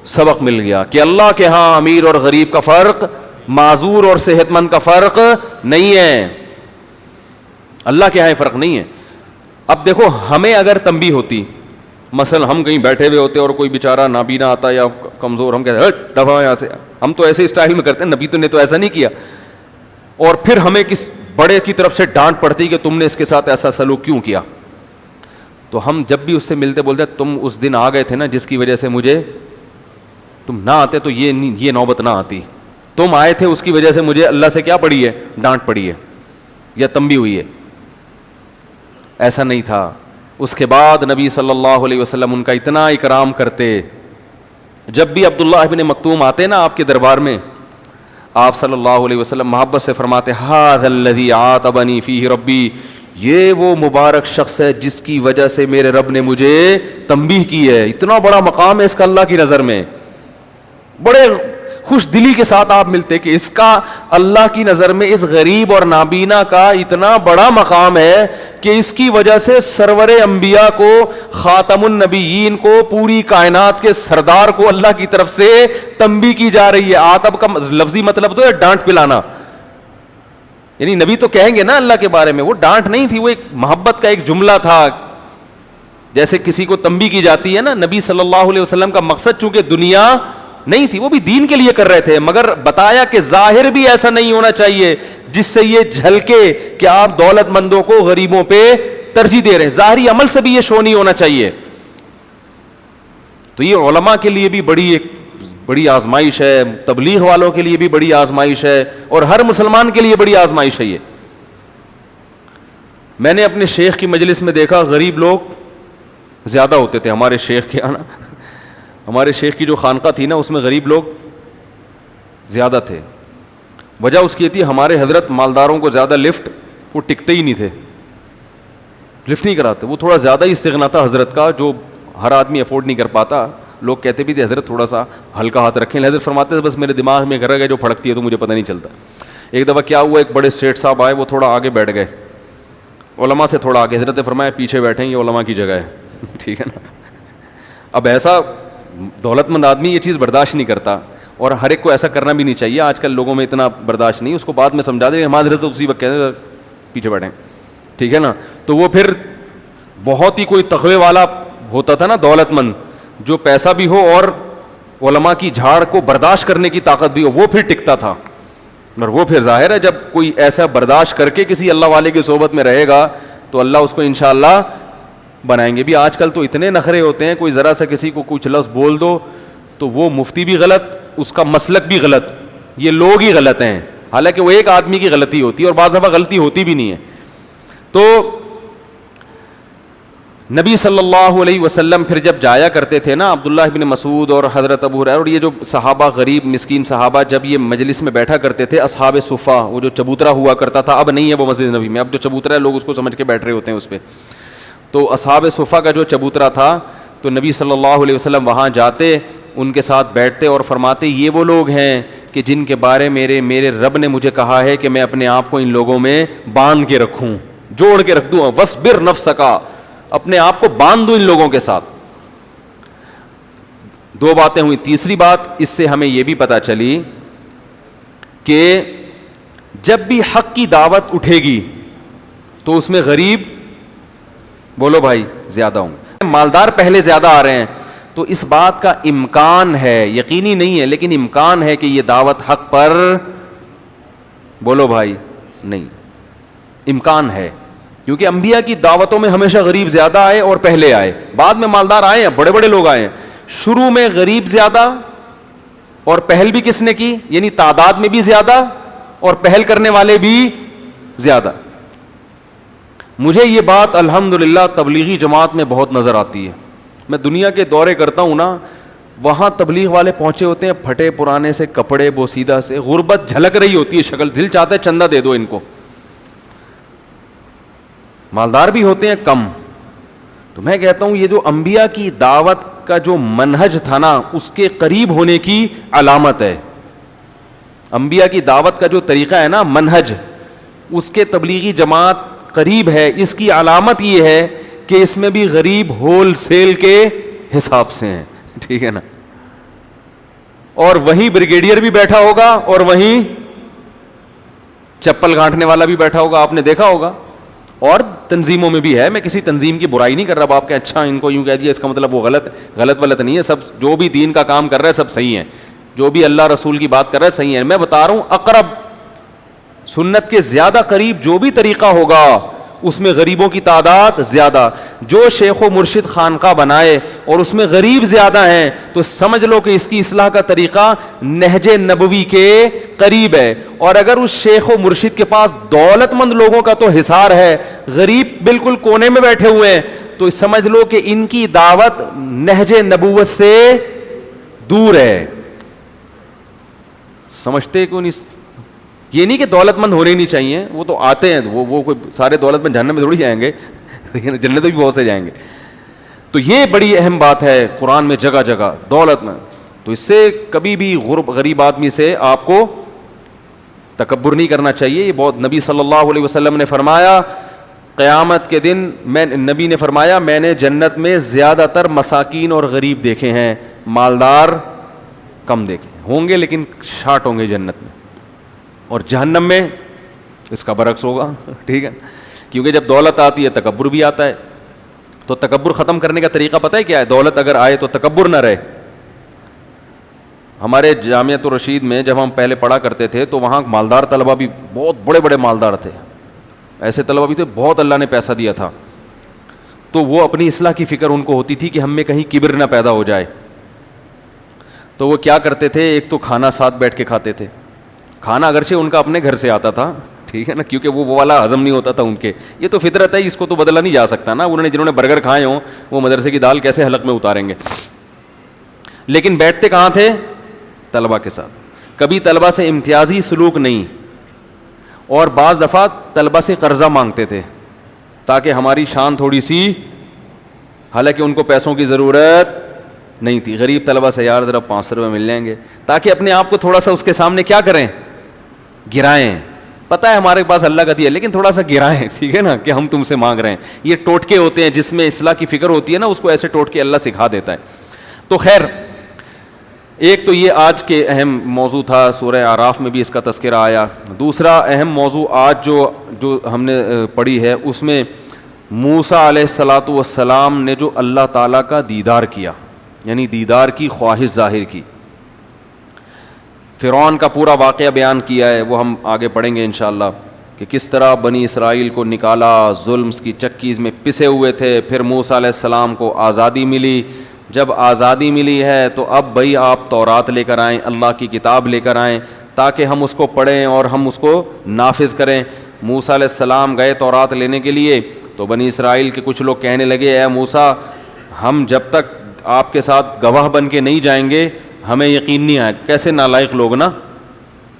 سبق مل گیا کہ اللہ کے ہاں امیر اور غریب کا فرق, معذور اور صحت مند کا فرق نہیں ہے. اللہ کے ہاں فرق نہیں ہے. اب دیکھو ہمیں اگر تنبیہ ہوتی, مثلا ہم کہیں بیٹھے ہوئے ہوتے اور کوئی بیچارہ نابینا آتا یا کمزور, ہم کہتے ہیں دفعہ یہاں سے, ہم تو ایسے اسٹائل میں کرتے ہیں, نبی تو نے تو ایسا نہیں کیا. اور پھر ہمیں کس بڑے کی طرف سے ڈانٹ پڑتی کہ تم نے اس کے ساتھ ایسا سلوک کیوں کیا, تو ہم جب بھی اس سے ملتے بولتے تم اس دن آ گئے تھے نا جس کی وجہ سے مجھے, تم نہ آتے تو یہ نوبت نہ آتی, تم آئے تھے اس کی وجہ سے مجھے اللہ سے کیا پڑی ہے, ڈانٹ پڑی ہے یا تنبیہ ہوئی ہے. ایسا نہیں تھا. اس کے بعد نبی صلی اللہ علیہ وسلم ان کا اتنا اکرام کرتے, جب بھی عبداللہ ابن مکتوم آتے نا آپ کے دربار میں, آپ صلی اللہ علیہ وسلم محبت سے فرماتے ھذا الذی عاتبنی فیہ ربی, یہ وہ مبارک شخص ہے جس کی وجہ سے میرے رب نے مجھے تنبیہ کی ہے. اتنا بڑا مقام ہے اس کا اللہ کی نظر میں, بڑے خوش دلی کے ساتھ آپ ملتے کہ اس کا اللہ کی نظر میں اس غریب اور نابینا کا اتنا بڑا مقام ہے کہ اس کی وجہ سے سرور انبیاء کو، خاتم النبیین کو، پوری کائنات کے سردار کو اللہ کی طرف سے تنبیہ کی جا رہی ہے. آتب کا لفظی مطلب تو ہے ڈانٹ پلانا، یعنی نبی تو کہیں گے نا اللہ کے بارے میں، وہ ڈانٹ نہیں تھی، وہ ایک محبت کا ایک جملہ تھا. جیسے کسی کو تنبیہ کی جاتی ہے نا، نبی صلی اللہ علیہ وسلم کا مقصد چونکہ دنیا نہیں تھی، وہ بھی دین کے لیے کر رہے تھے، مگر بتایا کہ ظاہر بھی ایسا نہیں ہونا چاہیے جس سے یہ جھلکے کہ آپ دولت مندوں کو غریبوں پہ ترجیح دے رہے ہیں. ظاہری عمل سے بھی یہ شو نہیں ہونا چاہیے. تو یہ علماء کے لیے بھی بڑی آزمائش ہے، تبلیغ والوں کے لیے بھی بڑی آزمائش ہے، اور ہر مسلمان کے لیے بڑی آزمائش ہے. یہ میں نے اپنے شیخ کی مجلس میں دیکھا غریب لوگ زیادہ ہوتے تھے. ہمارے شیخ کے آنا، ہمارے شیخ کی جو خانقاہ تھی نا، اس میں غریب لوگ زیادہ تھے. وجہ اس کی تھی ہمارے حضرت مالداروں کو زیادہ لفٹ وہ ٹکتے ہی نہیں تھے، لفٹ نہیں کراتے. وہ تھوڑا زیادہ ہی استغنا تھا حضرت کا، جو ہر آدمی افورڈ نہیں کر پاتا. لوگ کہتے بھی تھے حضرت تھوڑا سا ہلکا ہاتھ رکھیں. حضرت فرماتے تھے بس میرے دماغ میں گھر گئے جو پھڑکتی ہے تو مجھے پتہ نہیں چلتا. ایک دفعہ کیا ہوا، ایک بڑے سیٹھ صاحب آئے، وہ تھوڑا آگے بیٹھ گئے، علماء سے تھوڑا آگے. حضرت نے فرمایا پیچھے بیٹھیں، یہ علماء کی جگہ ہے. ٹھیک ہے نا. اب ایسا دولت مند آدمی یہ چیز برداشت نہیں کرتا، اور ہر ایک کو ایسا کرنا بھی نہیں چاہیے. آج کل لوگوں میں اتنا برداشت نہیں، اس کو بعد میں سمجھا دیں. ہمارے حضرت اسی وقت کہتے ہیں پیچھے بیٹھیں. ٹھیک ہے نا. تو وہ پھر بہت ہی کوئی تقوی والا ہوتا تھا نا، دولت مند، جو پیسہ بھی ہو اور علماء کی جھاڑ کو برداشت کرنے کی طاقت بھی ہو، وہ پھر ٹکتا تھا. اور وہ پھر ظاہر ہے جب کوئی ایسا برداشت کر کے کسی اللہ والے کی صحبت میں رہے گا تو اللہ اس کو انشاءاللہ بنائیں گے بھی. آج کل تو اتنے نخرے ہوتے ہیں، کوئی ذرا سا کسی کو کچھ لفظ بول دو تو وہ مفتی بھی غلط، اس کا مسلک بھی غلط، یہ لوگ ہی غلط ہیں، حالانکہ وہ ایک آدمی کی غلطی ہوتی ہے، اور بعض دفعہ غلطی ہوتی بھی نہیں ہے. تو نبی صلی اللہ علیہ وسلم پھر جب جایا کرتے تھے نا، عبداللہ بن مسعود اور حضرت ابو ہریرہ اور یہ جو صحابہ، غریب مسکین صحابہ، جب یہ مجلس میں بیٹھا کرتے تھے، اصحاب صفہ، وہ جو چبوترا ہوا کرتا تھا، اب نہیں ہے وہ مسجد نبی میں، اب جو چبوترا ہے لوگ اس کو سمجھ کے بیٹھ رہے ہوتے ہیں اس پہ. تو اصحاب صفہ کا جو چبوترا تھا، تو نبی صلی اللہ علیہ وسلم وہاں جاتے، ان کے ساتھ بیٹھتے اور فرماتے یہ وہ لوگ ہیں کہ جن کے بارے میرے رب نے مجھے کہا ہے کہ میں اپنے آپ کو ان لوگوں میں باندھ کے رکھوں، جوڑ کے رکھ دوں. وَاصْبِرْ نَفْسَكَ، اپنے آپ کو باندھ دوں ان لوگوں کے ساتھ. دو باتیں ہوئی. تیسری بات اس سے ہمیں یہ بھی پتہ چلی کہ جب بھی حق کی دعوت اٹھے گی تو اس میں غریب، بولو بھائی، زیادہ ہوں گے. مالدار پہلے زیادہ آ رہے ہیں تو اس بات کا امکان ہے، یقینی نہیں ہے لیکن امکان ہے کہ یہ دعوت حق پر، بولو بھائی، نہیں، امکان ہے. کیونکہ انبیاء کی دعوتوں میں ہمیشہ غریب زیادہ آئے اور پہلے آئے، بعد میں مالدار آئے ہیں، بڑے بڑے لوگ آئے ہیں. شروع میں غریب زیادہ اور پہل بھی کس نے کی، یعنی تعداد میں بھی زیادہ اور پہل کرنے والے بھی زیادہ. مجھے یہ بات الحمدللہ تبلیغی جماعت میں بہت نظر آتی ہے. میں دنیا کے دورے کرتا ہوں نا، وہاں تبلیغ والے پہنچے ہوتے ہیں پھٹے پرانے سے کپڑے، بوسیدہ سے، غربت جھلک رہی ہوتی ہے شکل، دل چاہتا ہے چندہ دے دو ان کو. مالدار بھی ہوتے ہیں کم. تو میں کہتا ہوں یہ جو انبیاء کی دعوت کا جو منہج تھا نا، اس کے قریب ہونے کی علامت ہے. انبیاء کی دعوت کا جو طریقہ ہے نا، منہج، اس کے تبلیغی جماعت قریب ہے. اس کی علامت یہ ہے کہ اس میں بھی غریب ہول سیل کے حساب سے ہیں. ٹھیک ہے نا. اور وہیں بریگیڈیئر بھی بیٹھا ہوگا اور وہیں چپل گھانٹنے والا بھی بیٹھا ہوگا، آپ نے دیکھا ہوگا. اور تنظیموں میں بھی ہے، میں کسی تنظیم کی برائی نہیں کر رہا. آپ کہ اچھا ان کو یوں کہہ دیا اس کا مطلب وہ غلط نہیں ہے. سب جو بھی دین کا کام کر رہے ہیں سب صحیح ہیں، جو بھی اللہ رسول کی بات کر رہے ہیں صحیح ہیں. میں بتا رہا ہوں اقرب، سنت کے زیادہ قریب جو بھی طریقہ ہوگا اس میں غریبوں کی تعداد زیادہ. جو شیخ و مرشد خانقاہ بنائے اور اس میں غریب زیادہ ہیں تو سمجھ لو کہ اس کی اصلاح کا طریقہ نہج نبوی کے قریب ہے. اور اگر اس شیخ و مرشد کے پاس دولت مند لوگوں کا تو حصار ہے، غریب بالکل کونے میں بیٹھے ہوئے ہیں، تو سمجھ لو کہ ان کی دعوت نہج نبوت سے دور ہے. سمجھتے کیوں نہیں؟ یہ نہیں کہ دولت مند ہونے نہیں چاہیے، وہ تو آتے ہیں، وہ کوئی سارے دولت مند جہنم میں تھوڑی جائیں گے، جنت بھی بہت سے جائیں گے. تو یہ بڑی اہم بات ہے قرآن میں جگہ جگہ دولت مند. تو تو اس سے کبھی بھی غریب آدمی سے آپ کو تکبر نہیں کرنا چاہیے. یہ بہت نبی صلی اللہ علیہ وسلم نے فرمایا قیامت کے دن نبی نے فرمایا میں نے جنت میں زیادہ تر مساکین اور غریب دیکھے ہیں, مالدار کم دیکھے ہوں گے لیکن شارٹ ہوں گے جنت میں. اور جہنم میں اس کا برعکس ہوگا, ٹھیک ہے, کیونکہ جب دولت آتی ہے تکبر بھی آتا ہے. تو تکبر ختم کرنے کا طریقہ پتہ ہے کیا ہے؟ دولت اگر آئے تو تکبر نہ رہے. ہمارے جامعۃ الرشید میں جب ہم پہلے پڑھا کرتے تھے تو وہاں مالدار طلبہ بھی بہت بڑے بڑے مالدار تھے, ایسے طلبہ بھی تھے بہت اللہ نے پیسہ دیا تھا. تو وہ اپنی اصلاح کی فکر ان کو ہوتی تھی کہ ہم میں کہیں کبر نہ پیدا ہو جائے. تو وہ کیا کرتے تھے, ایک تو کھانا ساتھ بیٹھ کے کھاتے تھے. کھانا اگرچہ ان کا اپنے گھر سے آتا تھا, ٹھیک ہے نا, کیونکہ وہ والا ہضم نہیں ہوتا تھا ان کے. یہ تو فطرت ہے, اس کو تو بدلا نہیں جا سکتا نا. جنہوں نے برگر کھائے ہوں وہ مدرسے کی دال کیسے حلق میں اتاریں گے. لیکن بیٹھتے کہاں تھے؟ طلبہ کے ساتھ. کبھی طلبہ سے امتیازی سلوک نہیں, اور بعض دفعہ طلبہ سے قرضہ مانگتے تھے تاکہ ہماری شان تھوڑی سی, حالانکہ ان کو پیسوں کی ضرورت نہیں تھی. غریب طلبہ سے یار ذرا 500 روپے مل جائیں گے, تاکہ اپنے آپ کو تھوڑا سا اس کے سامنے کیا کریں, گرائیں. پتہ ہے ہمارے پاس اللہ کا دیا لیکن تھوڑا سا گرائیں, ٹھیک ہے نا, کہ ہم تم سے مانگ رہے ہیں. یہ ٹوٹکے ہوتے ہیں جس میں اصلاح کی فکر ہوتی ہے نا, اس کو ایسے ٹوٹکے اللہ سکھا دیتا ہے. تو خیر, ایک تو یہ آج کے اہم موضوع تھا, سورہ اعراف میں بھی اس کا تذکرہ آیا. دوسرا اہم موضوع آج جو ہم نے پڑھی ہے اس میں موسیٰ علیہ الصلاۃ والسلام نے جو اللہ تعالیٰ کا دیدار کیا, یعنی دیدار کی خواہش ظاہر کی. فرعون کا پورا واقعہ بیان کیا ہے, وہ ہم آگے پڑھیں گے انشاءاللہ, کہ کس طرح بنی اسرائیل کو نکالا, ظلم کی چکیز میں پسے ہوئے تھے. پھر موسیٰ علیہ السلام کو آزادی ملی. جب آزادی ملی ہے تو اب بھائی آپ تورات لے کر آئیں, اللہ کی کتاب لے کر آئیں تاکہ ہم اس کو پڑھیں اور ہم اس کو نافذ کریں. موسیٰ علیہ السلام گئے تورات لینے کے لیے, تو بنی اسرائیل کے کچھ لوگ کہنے لگے اے موسیٰ ہم جب تک آپ کے ساتھ گواہ بن کے نہیں جائیں گے ہمیں یقین نہیں آئے. کیسے نالائق لوگ نا,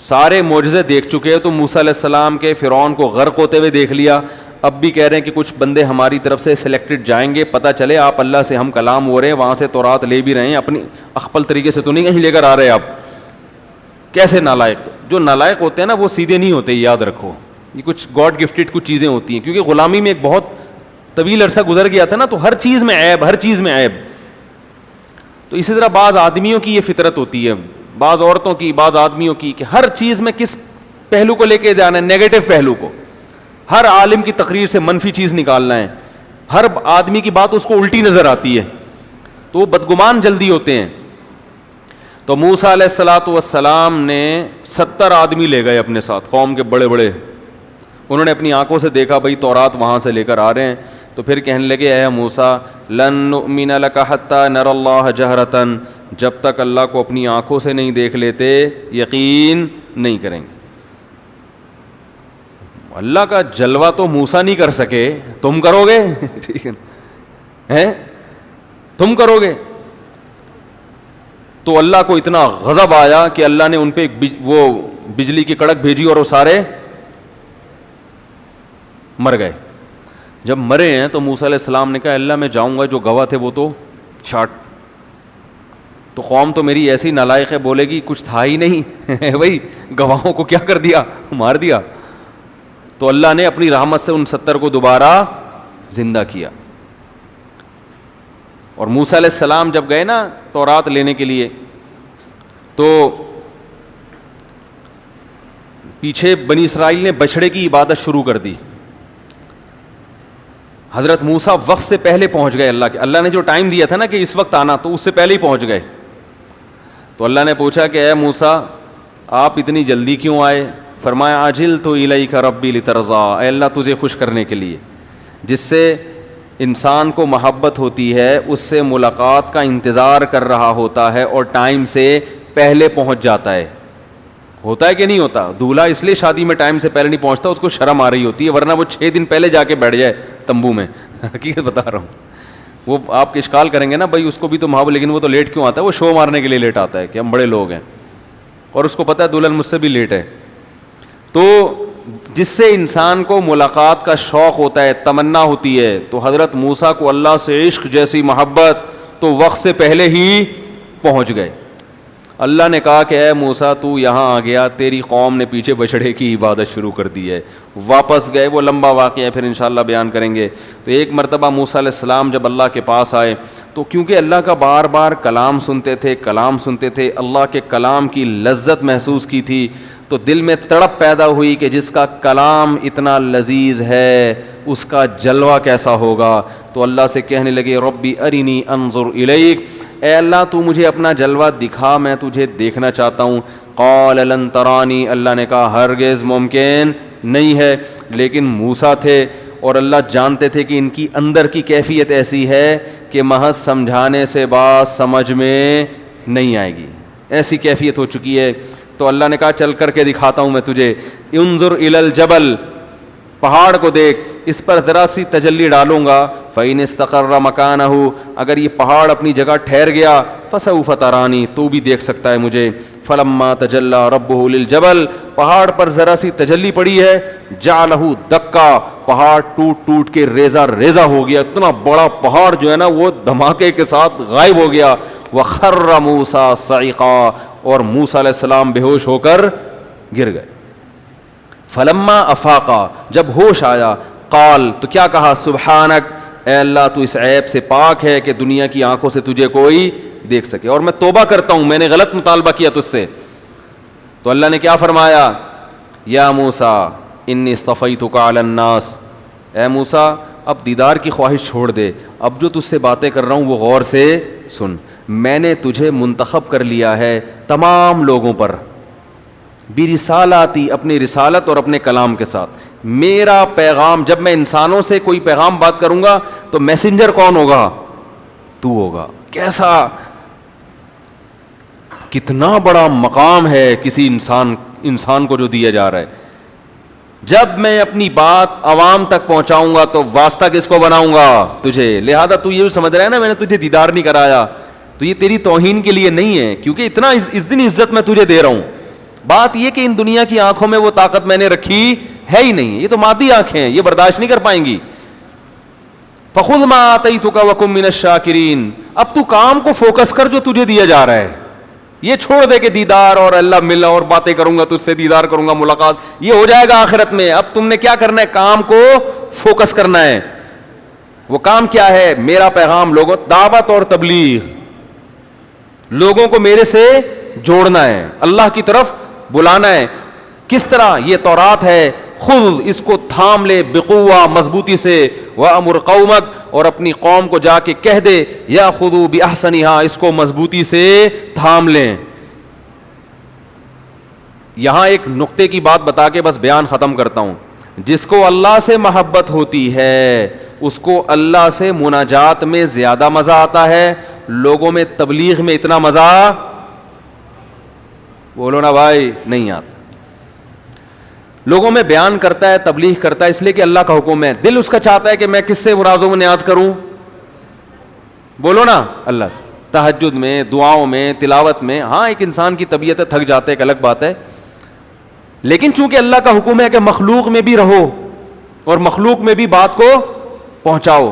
سارے معجزے دیکھ چکے. تو موسیٰ علیہ السلام کے فرعون کو غرق ہوتے ہوئے دیکھ لیا, اب بھی کہہ رہے ہیں کہ کچھ بندے ہماری طرف سے سلیکٹڈ جائیں گے, پتہ چلے آپ اللہ سے ہم کلام ہو رہے ہیں, وہاں سے تورات لے بھی رہے ہیں, اپنی اخپل طریقے سے تو نہیں کہیں لے کر آ رہے آپ. کیسے نالائق. جو نالائق ہوتے ہیں نا وہ سیدھے نہیں ہوتے, یاد رکھو. یہ کچھ گاڈ گفٹڈ کچھ چیزیں ہوتی ہیں, کیونکہ غلامی میں ایک بہت طویل عرصہ گزر گیا تھا نا, تو ہر چیز میں عیب, ہر چیز میں عیب. تو اسی طرح بعض آدمیوں کی یہ فطرت ہوتی ہے, بعض عورتوں کی, بعض آدمیوں کی, کہ ہر چیز میں کس پہلو کو لے کے جانا ہے, نیگیٹو پہلو کو. ہر عالم کی تقریر سے منفی چیز نکالنا ہے, ہر آدمی کی بات اس کو الٹی نظر آتی ہے, تو وہ بدگمان جلدی ہوتے ہیں. تو موسیٰ علیہ الصلاۃ والسلام نے 70 آدمی لے گئے اپنے ساتھ, قوم کے بڑے بڑے. انہوں نے اپنی آنکھوں سے دیکھا بھائی تورات وہاں سے لے کر آ رہے ہیں. تو پھر کہنے لگے اے موسیٰ لن نؤمن لک حتی نری اللہ جہرۃ, جب تک اللہ کو اپنی آنکھوں سے نہیں دیکھ لیتے یقین نہیں کریں گے. اللہ کا جلوہ تو موسیٰ نہیں کر سکے, تم کرو گے, ٹھیک ہے, تم کرو گے. تو اللہ کو اتنا غضب آیا کہ اللہ نے ان پہ وہ بجلی کی کڑک بھیجی اور وہ سارے مر گئے. جب مرے ہیں تو موسیٰ علیہ السلام نے کہا اللہ میں جاؤں گا, جو گواہ تھے وہ تو شاٹ. تو قوم تو میری ایسی نالائق ہے, بولے گی کچھ تھا ہی نہیں بھائی, گواہوں کو کیا کر دیا, مار دیا. تو اللہ نے اپنی رحمت سے ان 70 کو دوبارہ زندہ کیا. اور موسیٰ علیہ السلام جب گئے نا تورات لینے کے لیے, تو پیچھے بنی اسرائیل نے بچڑے کی عبادت شروع کر دی. حضرت موسیٰ وقت سے پہلے پہنچ گئے. اللہ نے جو ٹائم دیا تھا نا کہ اس وقت آنا, تو اس سے پہلے ہی پہنچ گئے. تو اللہ نے پوچھا کہ اے موسیٰ آپ اتنی جلدی کیوں آئے؟ فرمایا عجلت الیک ربی لترضی, اے اللہ تجھے خوش کرنے کے لیے. جس سے انسان کو محبت ہوتی ہے اس سے ملاقات کا انتظار کر رہا ہوتا ہے اور ٹائم سے پہلے پہنچ جاتا ہے. ہوتا ہے کہ نہیں ہوتا؟ دولہا اس لیے شادی میں ٹائم سے پہلے نہیں پہنچتا, اس کو شرم آ رہی ہوتی ہے, ورنہ وہ 6 دن پہلے جا کے بیٹھ جائے تمبو میں. حقیقت بتا رہا ہوں. وہ آپ اشکال کریں گے نا بھائی اس کو بھی تو محبت, لیکن وہ تو لیٹ کیوں آتا ہے؟ وہ شو مارنے کے لیے لیٹ آتا ہے کہ ہم بڑے لوگ ہیں, اور اس کو پتہ ہے دلہن مجھ سے بھی لیٹ ہے. تو جس سے انسان کو ملاقات کا شوق ہوتا ہے, تمنا ہوتی ہے, تو حضرت موسیٰ کو اللہ سے عشق جیسی محبت, تو وقت سے پہلے ہی پہنچ گئے. اللہ نے کہا کہ اے موسیٰ تو یہاں آ گیا, تیری قوم نے پیچھے بچڑے کی عبادت شروع کر دی ہے. واپس گئے, وہ لمبا واقعہ ہے, پھر انشاءاللہ بیان کریں گے. تو ایک مرتبہ موسیٰ علیہ السلام جب اللہ کے پاس آئے تو کیونکہ اللہ کا بار بار کلام سنتے تھے, اللہ کے کلام کی لذت محسوس کی تھی, تو دل میں تڑپ پیدا ہوئی کہ جس کا کلام اتنا لذیذ ہے اس کا جلوہ کیسا ہوگا. تو اللہ سے کہنے لگے ربی ارنی انظر الیک, اے اللہ تو مجھے اپنا جلوہ دکھا, میں تجھے دیکھنا چاہتا ہوں. قال لن ترانی, اللہ نے کہا ہرگز ممکن نہیں ہے. لیکن موسیٰ تھے اور اللہ جانتے تھے کہ ان کی اندر کی کیفیت ایسی ہے کہ محض سمجھانے سے بات سمجھ میں نہیں آئے گی, ایسی کیفیت ہو چکی ہے. تو اللہ نے کہا چل کر کے دکھاتا ہوں میں تجھے. انظر الی الجبل, پہاڑ کو دیکھ, اس پر ذرا سی تجلی ڈالوں گا. فإن استقر مکانہ, اگر یہ پہاڑ اپنی جگہ ٹھہر گیا, فسوف ترانی, تو بھی دیکھ سکتا ہے مجھے. فلما تجلی ربہ للجبل, پہاڑ پر ذرا سی تجلی پڑی ہے, جعلہ دکا, پہاڑ ٹوٹ ٹوٹ کے ریزہ ریزہ ہو گیا. اتنا بڑا پہاڑ جو ہے نا وہ دھماکے کے ساتھ غائب ہو گیا. وخر موسیٰ صعقا, اور موسیٰ علیہ السلام بے ہوش ہو کر گر گئے. فلما افاقا, جب ہوش آیا, قال, تو کیا کہا, سبحانک, اے اللہ تو اس عیب سے پاک ہے کہ دنیا کی آنکھوں سے تجھے کوئی دیکھ سکے, اور میں توبہ کرتا ہوں, میں نے غلط مطالبہ کیا تجھ سے. تو اللہ نے کیا فرمایا, یا موسیٰ انی اصطفیتک علی الناس, اے موسیٰ اب دیدار کی خواہش چھوڑ دے, اب جو تجھ سے باتیں کر رہا ہوں وہ غور سے سن. میں نے تجھے منتخب کر لیا ہے تمام لوگوں پر, برسالاتی, اپنی رسالت اور اپنے کلام کے ساتھ. میرا پیغام, جب میں انسانوں سے کوئی پیغام بات کروں گا تو میسنجر کون ہوگا, تو ہوگا. کیسا, کتنا بڑا مقام ہے کسی انسان کو جو دیا جا رہا ہے. جب میں اپنی بات عوام تک پہنچاؤں گا تو واسطہ کس کو بناؤں گا, تجھے. لہذا تو یہ سمجھ رہا ہے نا میں نے تجھے دیدار نہیں کرایا, تو یہ تیری توہین کے لیے نہیں ہے, کیونکہ اتنا اس دن عزت میں تجھے دے رہا ہوں. بات یہ کہ ان دنیا کی آنکھوں میں وہ طاقت میں نے رکھی ہے ہی نہیں, یہ تو مادی آنکھیں ہیں, یہ برداشت نہیں کر پائیں گی. فخذ ما آتیتک وکن من الشاکرین, اب تو کام کو فوکس کر جو تجھے دیا جا رہا ہے, یہ چھوڑ دے کہ دیدار اور اللہ ملا اور باتیں کروں گا تجھ سے, دیدار کروں گا, ملاقات, یہ ہو جائے گا آخرت میں. اب تم نے کیا کرنا ہے, کام کو فوکس کرنا ہے. وہ کام کیا ہے, میرا پیغام لوگوں, دعوت اور تبلیغ, لوگوں کو میرے سے جوڑنا ہے, اللہ کی طرف بلانا ہے. کس طرح, یہ تورات ہے, خود اس کو تھام لے بقوہ, مضبوطی سے. وَأَمُرْ قَوْمَكَ, اور اپنی قوم کو جا کے کہہ دے, يَأْخُذُوا بِأَحْسَنِهَا, اس کو مضبوطی سے تھام لیں. یہاں ایک نقطے کی بات بتا کے بس بیان ختم کرتا ہوں. جس کو اللہ سے محبت ہوتی ہے اس کو اللہ سے مناجات میں زیادہ مزہ آتا ہے, لوگوں میں تبلیغ میں اتنا مزہ, بولو نا بھائی, نہیں آتا. لوگوں میں بیان کرتا ہے, تبلیغ کرتا ہے, اس لیے کہ اللہ کا حکم ہے. دل اس کا چاہتا ہے کہ میں کس سے رازوں میں نیاز کروں, بولو نا, اللہ سے. تہجد میں, دعاؤں میں, تلاوت میں. ہاں ایک انسان کی طبیعت ہے, تھک جاتا ہے, ایک الگ بات ہے, لیکن چونکہ اللہ کا حکم ہے کہ مخلوق میں بھی رہو اور مخلوق میں بھی بات کو پہنچاؤ,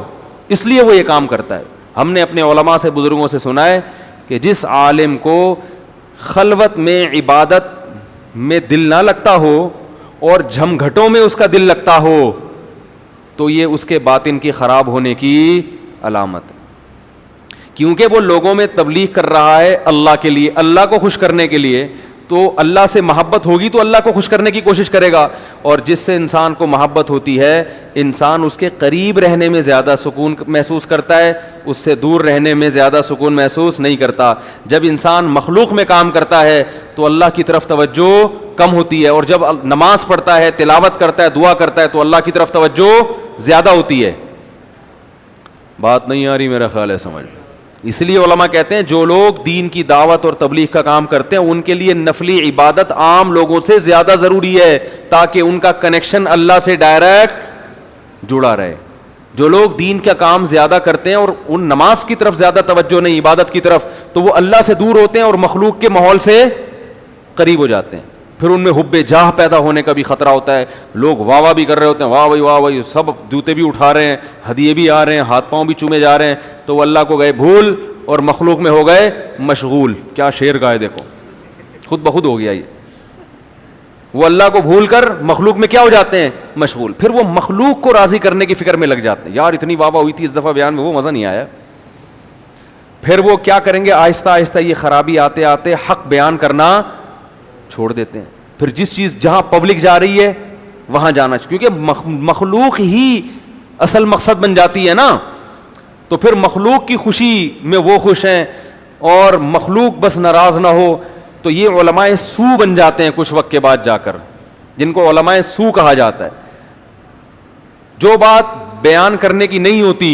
اس لیے وہ یہ کام کرتا ہے. ہم نے اپنے علماء سے, بزرگوں سے سنا ہے کہ جس عالم کو خلوت میں عبادت میں دل نہ لگتا ہو اور جھمگھٹوں میں اس کا دل لگتا ہو تو یہ اس کے باطن کی خراب ہونے کی علامت ہے. کیونکہ وہ لوگوں میں تبلیغ کر رہا ہے اللہ کے لیے, اللہ کو خوش کرنے کے لیے, تو اللہ سے محبت ہوگی تو اللہ کو خوش کرنے کی کوشش کرے گا. اور جس سے انسان کو محبت ہوتی ہے, انسان اس کے قریب رہنے میں زیادہ سکون محسوس کرتا ہے, اس سے دور رہنے میں زیادہ سکون محسوس نہیں کرتا. جب انسان مخلوق میں کام کرتا ہے تو اللہ کی طرف توجہ کم ہوتی ہے, اور جب نماز پڑھتا ہے, تلاوت کرتا ہے, دعا کرتا ہے تو اللہ کی طرف توجہ زیادہ ہوتی ہے. بات نہیں آ رہی میرا خیال ہے سمجھ. اس لیے علماء کہتے ہیں جو لوگ دین کی دعوت اور تبلیغ کا کام کرتے ہیں ان کے لیے نفلی عبادت عام لوگوں سے زیادہ ضروری ہے, تاکہ ان کا کنیکشن اللہ سے ڈائریکٹ جڑا رہے. جو لوگ دین کا کام زیادہ کرتے ہیں اور ان نماز کی طرف زیادہ توجہ نہیں, عبادت کی طرف, تو وہ اللہ سے دور ہوتے ہیں اور مخلوق کے ماحول سے قریب ہو جاتے ہیں. پھر ان میں حب جاہ پیدا ہونے کا بھی خطرہ ہوتا ہے. لوگ واہ واہ بھی کر رہے ہوتے ہیں, واہ بھائی واہ بھائی, سب جوتے بھی اٹھا رہے ہیں, ہدیے بھی آ رہے ہیں, ہاتھ پاؤں بھی چومے جا رہے ہیں, تو وہ اللہ کو گئے بھول اور مخلوق میں ہو گئے مشغول. کیا شعر گائے دیکھو. خود بخود ہو گیا یہ. وہ اللہ کو بھول کر مخلوق میں کیا ہو جاتے ہیں؟ مشغول. پھر وہ مخلوق کو راضی کرنے کی فکر میں لگ جاتے ہیں. یار اتنی واہ واہ ہوئی تھی اس دفعہ بیان میں, وہ مزہ نہیں آیا. پھر وہ کیا کریں گے؟ آہستہ آہستہ یہ خرابی آتے آتے حق بیان کرنا چھوڑ دیتے ہیں. پھر جس چیز جہاں پبلک جا رہی ہے وہاں جانا, کیونکہ مخلوق ہی اصل مقصد بن جاتی ہے نا. تو پھر مخلوق کی خوشی میں وہ خوش ہیں اور مخلوق بس ناراض نہ ہو. تو یہ علماء سو بن جاتے ہیں کچھ وقت کے بعد جا کر, جن کو علماء سو کہا جاتا ہے. جو بات بیان کرنے کی نہیں ہوتی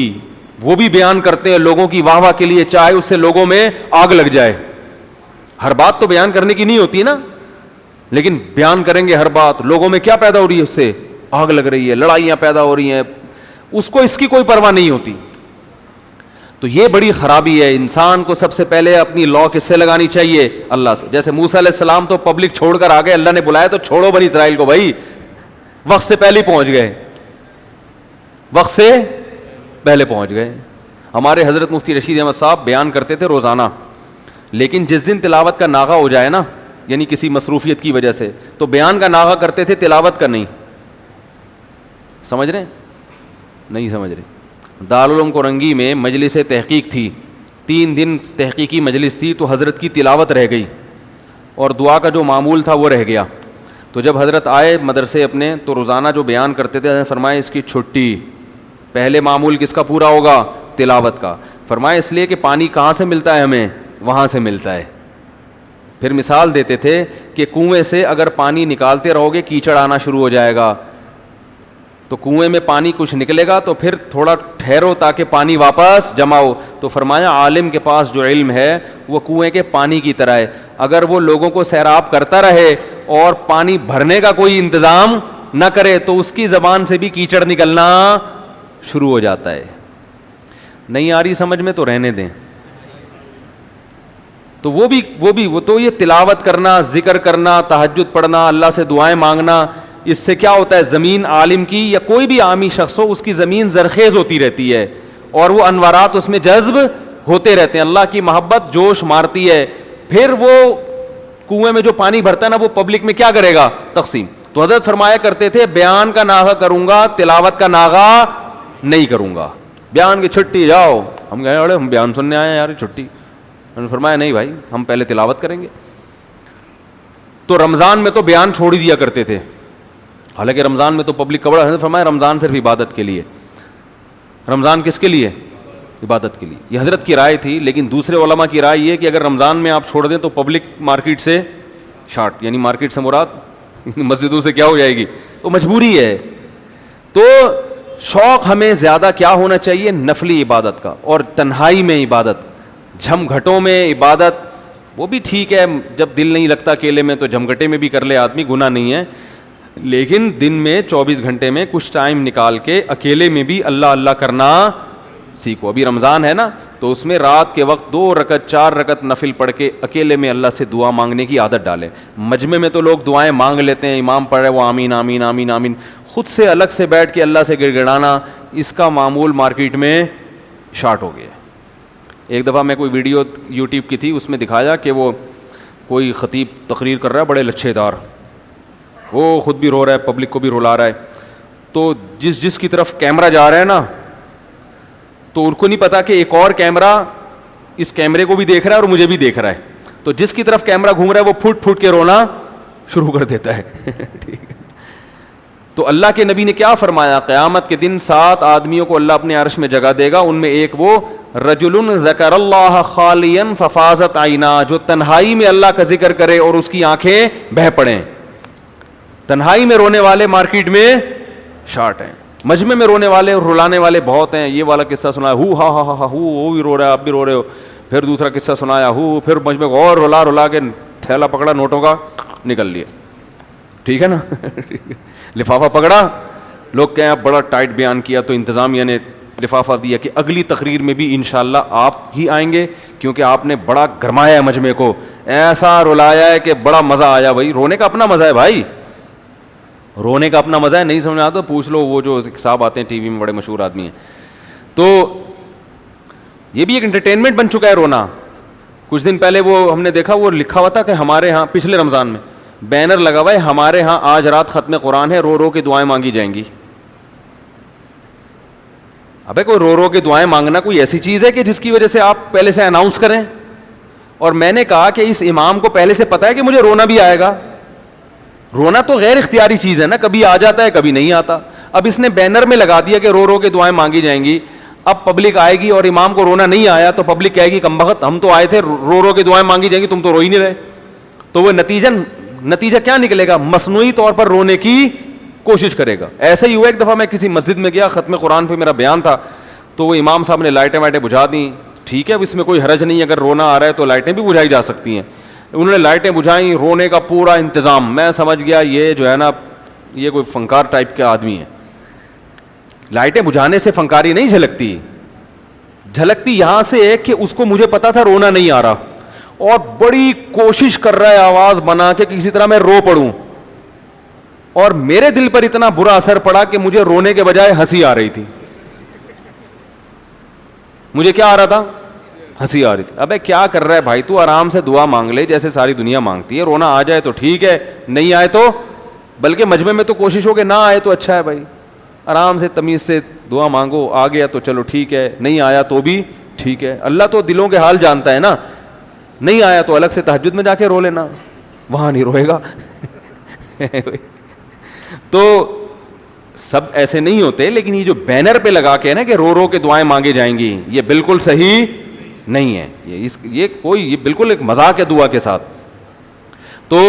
وہ بھی بیان کرتے ہیں لوگوں کی واہ واہ کے لیے, چاہے اس سے لوگوں میں آگ لگ جائے. ہر بات تو بیان کرنے کی نہیں ہوتی نا, لیکن بیان کریں گے ہر بات. لوگوں میں کیا پیدا ہو رہی ہے؟ اس سے آگ لگ رہی ہے, لڑائیاں پیدا ہو رہی ہیں, اس کو اس کی کوئی پرواہ نہیں ہوتی. تو یہ بڑی خرابی ہے. انسان کو سب سے پہلے اپنی لا کس سے لگانی چاہیے؟ اللہ سے. جیسے موسیٰ علیہ السلام تو پبلک چھوڑ کر آ گئے, اللہ نے بلایا تو چھوڑو بنی اسرائیل کو, بھائی وقت سے پہلے پہنچ گئے, وقت سے پہلے پہنچ گئے. ہمارے حضرت مفتی رشید احمد صاحب بیان کرتے تھے روزانہ, لیکن جس دن تلاوت کا ناغہ ہو جائے نا, یعنی کسی مصروفیت کی وجہ سے, تو بیان کا ناغہ کرتے تھے, تلاوت کا نہیں. سمجھ رہے ہیں؟ نہیں سمجھ رہے. دارالعلوم کورنگی میں مجلس تحقیق تھی, 3 دن تحقیقی مجلس تھی, تو حضرت کی تلاوت رہ گئی اور دعا کا جو معمول تھا وہ رہ گیا. تو جب حضرت آئے مدرسے اپنے, تو روزانہ جو بیان کرتے تھے حضرت فرمائے اس کی چھٹی. پہلے معمول کس کا پورا ہوگا؟ تلاوت کا. فرمائے اس لیے کہ پانی کہاں سے ملتا ہے ہمیں؟ وہاں سے ملتا ہے. پھر مثال دیتے تھے کہ کنویں سے اگر پانی نکالتے رہو گے کیچڑ آنا شروع ہو جائے گا, تو کنویں میں پانی کچھ نکلے گا تو پھر تھوڑا ٹھہرو تاکہ پانی واپس جمع ہو. تو فرمایا عالم کے پاس جو علم ہے وہ کنویں کے پانی کی طرح ہے. اگر وہ لوگوں کو سیراب کرتا رہے اور پانی بھرنے کا کوئی انتظام نہ کرے تو اس کی زبان سے بھی کیچڑ نکلنا شروع ہو جاتا ہے. نہیں آ رہی سمجھ میں تو رہنے دیں. تو وہ تو یہ تلاوت کرنا, ذکر کرنا, تہجد پڑھنا, اللہ سے دعائیں مانگنا, اس سے کیا ہوتا ہے؟ زمین عالم کی یا کوئی بھی عامی شخص ہو, اس کی زمین زرخیز ہوتی رہتی ہے اور وہ انوارات اس میں جذب ہوتے رہتے ہیں. اللہ کی محبت جوش مارتی ہے. پھر وہ کنویں میں جو پانی بھرتا ہے نا, وہ پبلک میں کیا کرے گا؟ تقسیم. تو حضرت فرمایا کرتے تھے بیان کا ناغہ کروں گا, تلاوت کا ناغہ نہیں کروں گا. بیان کی چھٹی جاؤ. ہم کہیں اڑے ہم بیان سننے آئے ہیں یار, چھٹی. انہوں نے فرمایا نہیں بھائی, ہم پہلے تلاوت کریں گے. تو رمضان میں تو بیان چھوڑ ہی دیا کرتے تھے, حالانکہ رمضان میں تو پبلک کا بڑا. حضرت فرمایا رمضان صرف عبادت کے لیے. رمضان کس کے لیے؟ عبادت کے لیے. یہ حضرت کی رائے تھی, لیکن دوسرے علماء کی رائے یہ کہ اگر رمضان میں آپ چھوڑ دیں تو پبلک مارکیٹ سے شارٹ, یعنی مارکیٹ سے مراد مسجدوں سے کیا ہو جائے گی, تو مجبوری ہے. تو شوق ہمیں زیادہ کیا ہونا چاہیے؟ نفلی عبادت کا, اور تنہائی میں عبادت. جھم گھٹوں میں عبادت وہ بھی ٹھیک ہے, جب دل نہیں لگتا اکیلے میں تو جھمگٹے میں بھی کر لے آدمی, گناہ نہیں ہے. لیکن دن میں 24 گھنٹے میں کچھ ٹائم نکال کے اکیلے میں بھی اللہ اللہ کرنا سیکھو. ابھی رمضان ہے نا, تو اس میں رات کے وقت 2 رکعت 4 رکعت نفل پڑھ کے اکیلے میں اللہ سے دعا مانگنے کی عادت ڈالیں. مجمع میں تو لوگ دعائیں مانگ لیتے ہیں, امام پڑھ رہے وہ آمین آمین آمین آمین. خود سے الگ سے بیٹھ کے اللہ سے گڑ گڑانا, اس کا معمول مارکیٹ میں شارٹ ہو گیا. ایک دفعہ میں کوئی ویڈیو یوٹیوب کی تھی, اس میں دکھایا کہ وہ کوئی خطیب تقریر کر رہا ہے, بڑے لچھے دار, وہ خود بھی رو رہا ہے, پبلک کو بھی رلا رہا ہے. تو جس کی طرف کیمرہ جا رہا ہے نا, تو ان کو نہیں پتا کہ ایک اور کیمرہ اس کیمرے کو بھی دیکھ رہا ہے اور مجھے بھی دیکھ رہا ہے. تو جس کی طرف کیمرہ گھوم رہا ہے وہ پھٹ پھٹ کے رونا شروع کر دیتا ہے. ٹھیک ہے. تو اللہ کے نبی نے کیا فرمایا؟ قیامت کے دن 7 آدمیوں کو اللہ اپنے عرش میں جگہ دے گا. ان میں ایک وہ رجل ذکر اللہ خالیا ففاضت عینا, جو تنہائی میں اللہ کا ذکر کرے اور اس کی آنکھیں بہہ پڑیں. تنہائی میں رونے والے مارکیٹ میں شارٹ ہیں, مجمع میں رونے والے اور رلانے والے بہت ہیں. یہ والا قصہ سنایا, ہو ہا ہا ہا ہو, وہ بھی رو رہا ہے, آپ بھی رو رہے ہو. پھر دوسرا قصہ سنایا, ہو, پھر مجمع کو اور رلا کے تھیلا پکڑا نوٹوں کا, نکل لیا. ٹھیک ہے نا. لفافہ پکڑا, لوگ کہیں آپ بڑا ٹائٹ بیان کیا, تو انتظامیہ نے لفافہ دیا کہ اگلی تقریر میں بھی انشاءاللہ آپ ہی آئیں گے, کیونکہ آپ نے بڑا گرمایا ہے مجمع کو, ایسا رلایا ہے کہ بڑا مزہ آیا. بھائی رونے کا اپنا مزہ ہے, بھائی رونے کا اپنا مزہ ہے. نہیں سمجھ آتا پوچھ لو, وہ جو صاحب آتے ہیں ٹی وی میں, بڑے مشہور آدمی ہیں. تو یہ بھی ایک انٹرٹینمنٹ بن چکا ہے رونا. کچھ دن پہلے وہ ہم نے دیکھا, وہ لکھا ہوا تھا کہ ہمارے ہاں پچھلے رمضان میں بینر لگا ہوا ہے, ہمارے ہاں آج رات ختم قرآن ہے, رو رو کے دعائیں مانگی جائیں گی. ابے کوئی رو رو کے دعائیں مانگنا کوئی ایسی چیز ہے کہ جس کی وجہ سے آپ پہلے سے اناؤنس کریں؟ اور میں نے کہا کہ اس امام کو پہلے سے پتا ہے کہ مجھے رونا بھی آئے گا. رونا تو غیر اختیاری چیز ہے نا, کبھی آ جاتا ہے کبھی نہیں آتا. اب اس نے بینر میں لگا دیا کہ رو رو کے دعائیں مانگی جائیں گی. اب پبلک آئے گی اور امام کو رونا نہیں آیا تو پبلک کہے گی کمبخت, ہم تو آئے تھے رو رو کے دعائیں مانگی جائیں گی, تم تو رو ہی نہیں رہے. تو وہ نتیجہ کیا نکلے گا؟ مصنوعی طور پر رونے کی کوشش کرے گا. ایسا ہی ہوا ایک دفعہ میں کسی مسجد میں گیا, ختم قرآن پہ میرا بیان تھا, تو وہ امام صاحب نے لائٹیں وائٹیں بجھا دیں. ٹھیک ہے, اب اس میں کوئی حرج نہیں, اگر رونا آ رہا ہے تو لائٹیں بھی بجھائی جا سکتی ہیں. انہوں نے لائٹیں بجھائیں, رونے کا پورا انتظام. میں سمجھ گیا یہ جو ہے نا, یہ کوئی فنکار ٹائپ کے آدمی ہے. لائٹیں بجھانے سے فنکاری نہیں جھلکتی, جھلکتی یہاں سے ہے کہ اس کو مجھے پتا تھا رونا نہیں آ رہا, اور بڑی کوشش کر رہا ہے آواز بنا کے کسی طرح میں رو پڑوں, اور میرے دل پر اتنا برا اثر پڑا کہ مجھے رونے کے بجائے ہنسی آ رہی تھی. مجھے کیا آ رہا تھا؟ ہنسی آ رہی تھی. ابے کیا کر رہا ہے بھائی, تو آرام سے دعا مانگ لے جیسے ساری دنیا مانگتی ہے. رونا آ جائے تو ٹھیک ہے, نہیں آئے تو, بلکہ مجمع میں تو کوشش ہو کہ نہ آئے تو اچھا ہے بھائی. آرام سے تمیز سے دعا مانگو, آ گیا تو چلو ٹھیک ہے, نہیں آیا تو بھی ٹھیک ہے. اللہ تو دلوں کے حال جانتا ہے نا. نہیں آیا تو الگ سے تہجد میں جا کے رو لینا, وہاں نہیں روئے گا. تو سب ایسے نہیں ہوتے, لیکن یہ جو بینر پہ لگا کے نا کہ رو رو کے دعائیں مانگی جائیں گی, یہ بالکل صحیح نہیں ہے. یہ بالکل ایک مذاق ہے دعا کے ساتھ. تو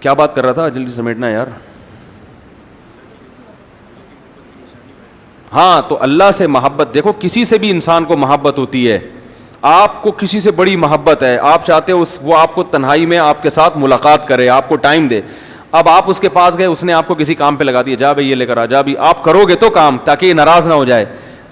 کیا بات کر رہا تھا, جلدی سمیٹنا یار. ہاں, تو اللہ سے محبت, دیکھو کسی سے بھی انسان کو محبت ہوتی ہے. آپ کو کسی سے بڑی محبت ہے, آپ چاہتے ہو وہ آپ کو تنہائی میں آپ کے ساتھ ملاقات کرے, آپ کو ٹائم دے. اب آپ اس کے پاس گئے, اس نے آپ کو کسی کام پہ لگا دیا, جا بھائی یہ لے کر آ, جا بھی. آپ کرو گے تو کام, تاکہ یہ ناراض نہ ہو جائے,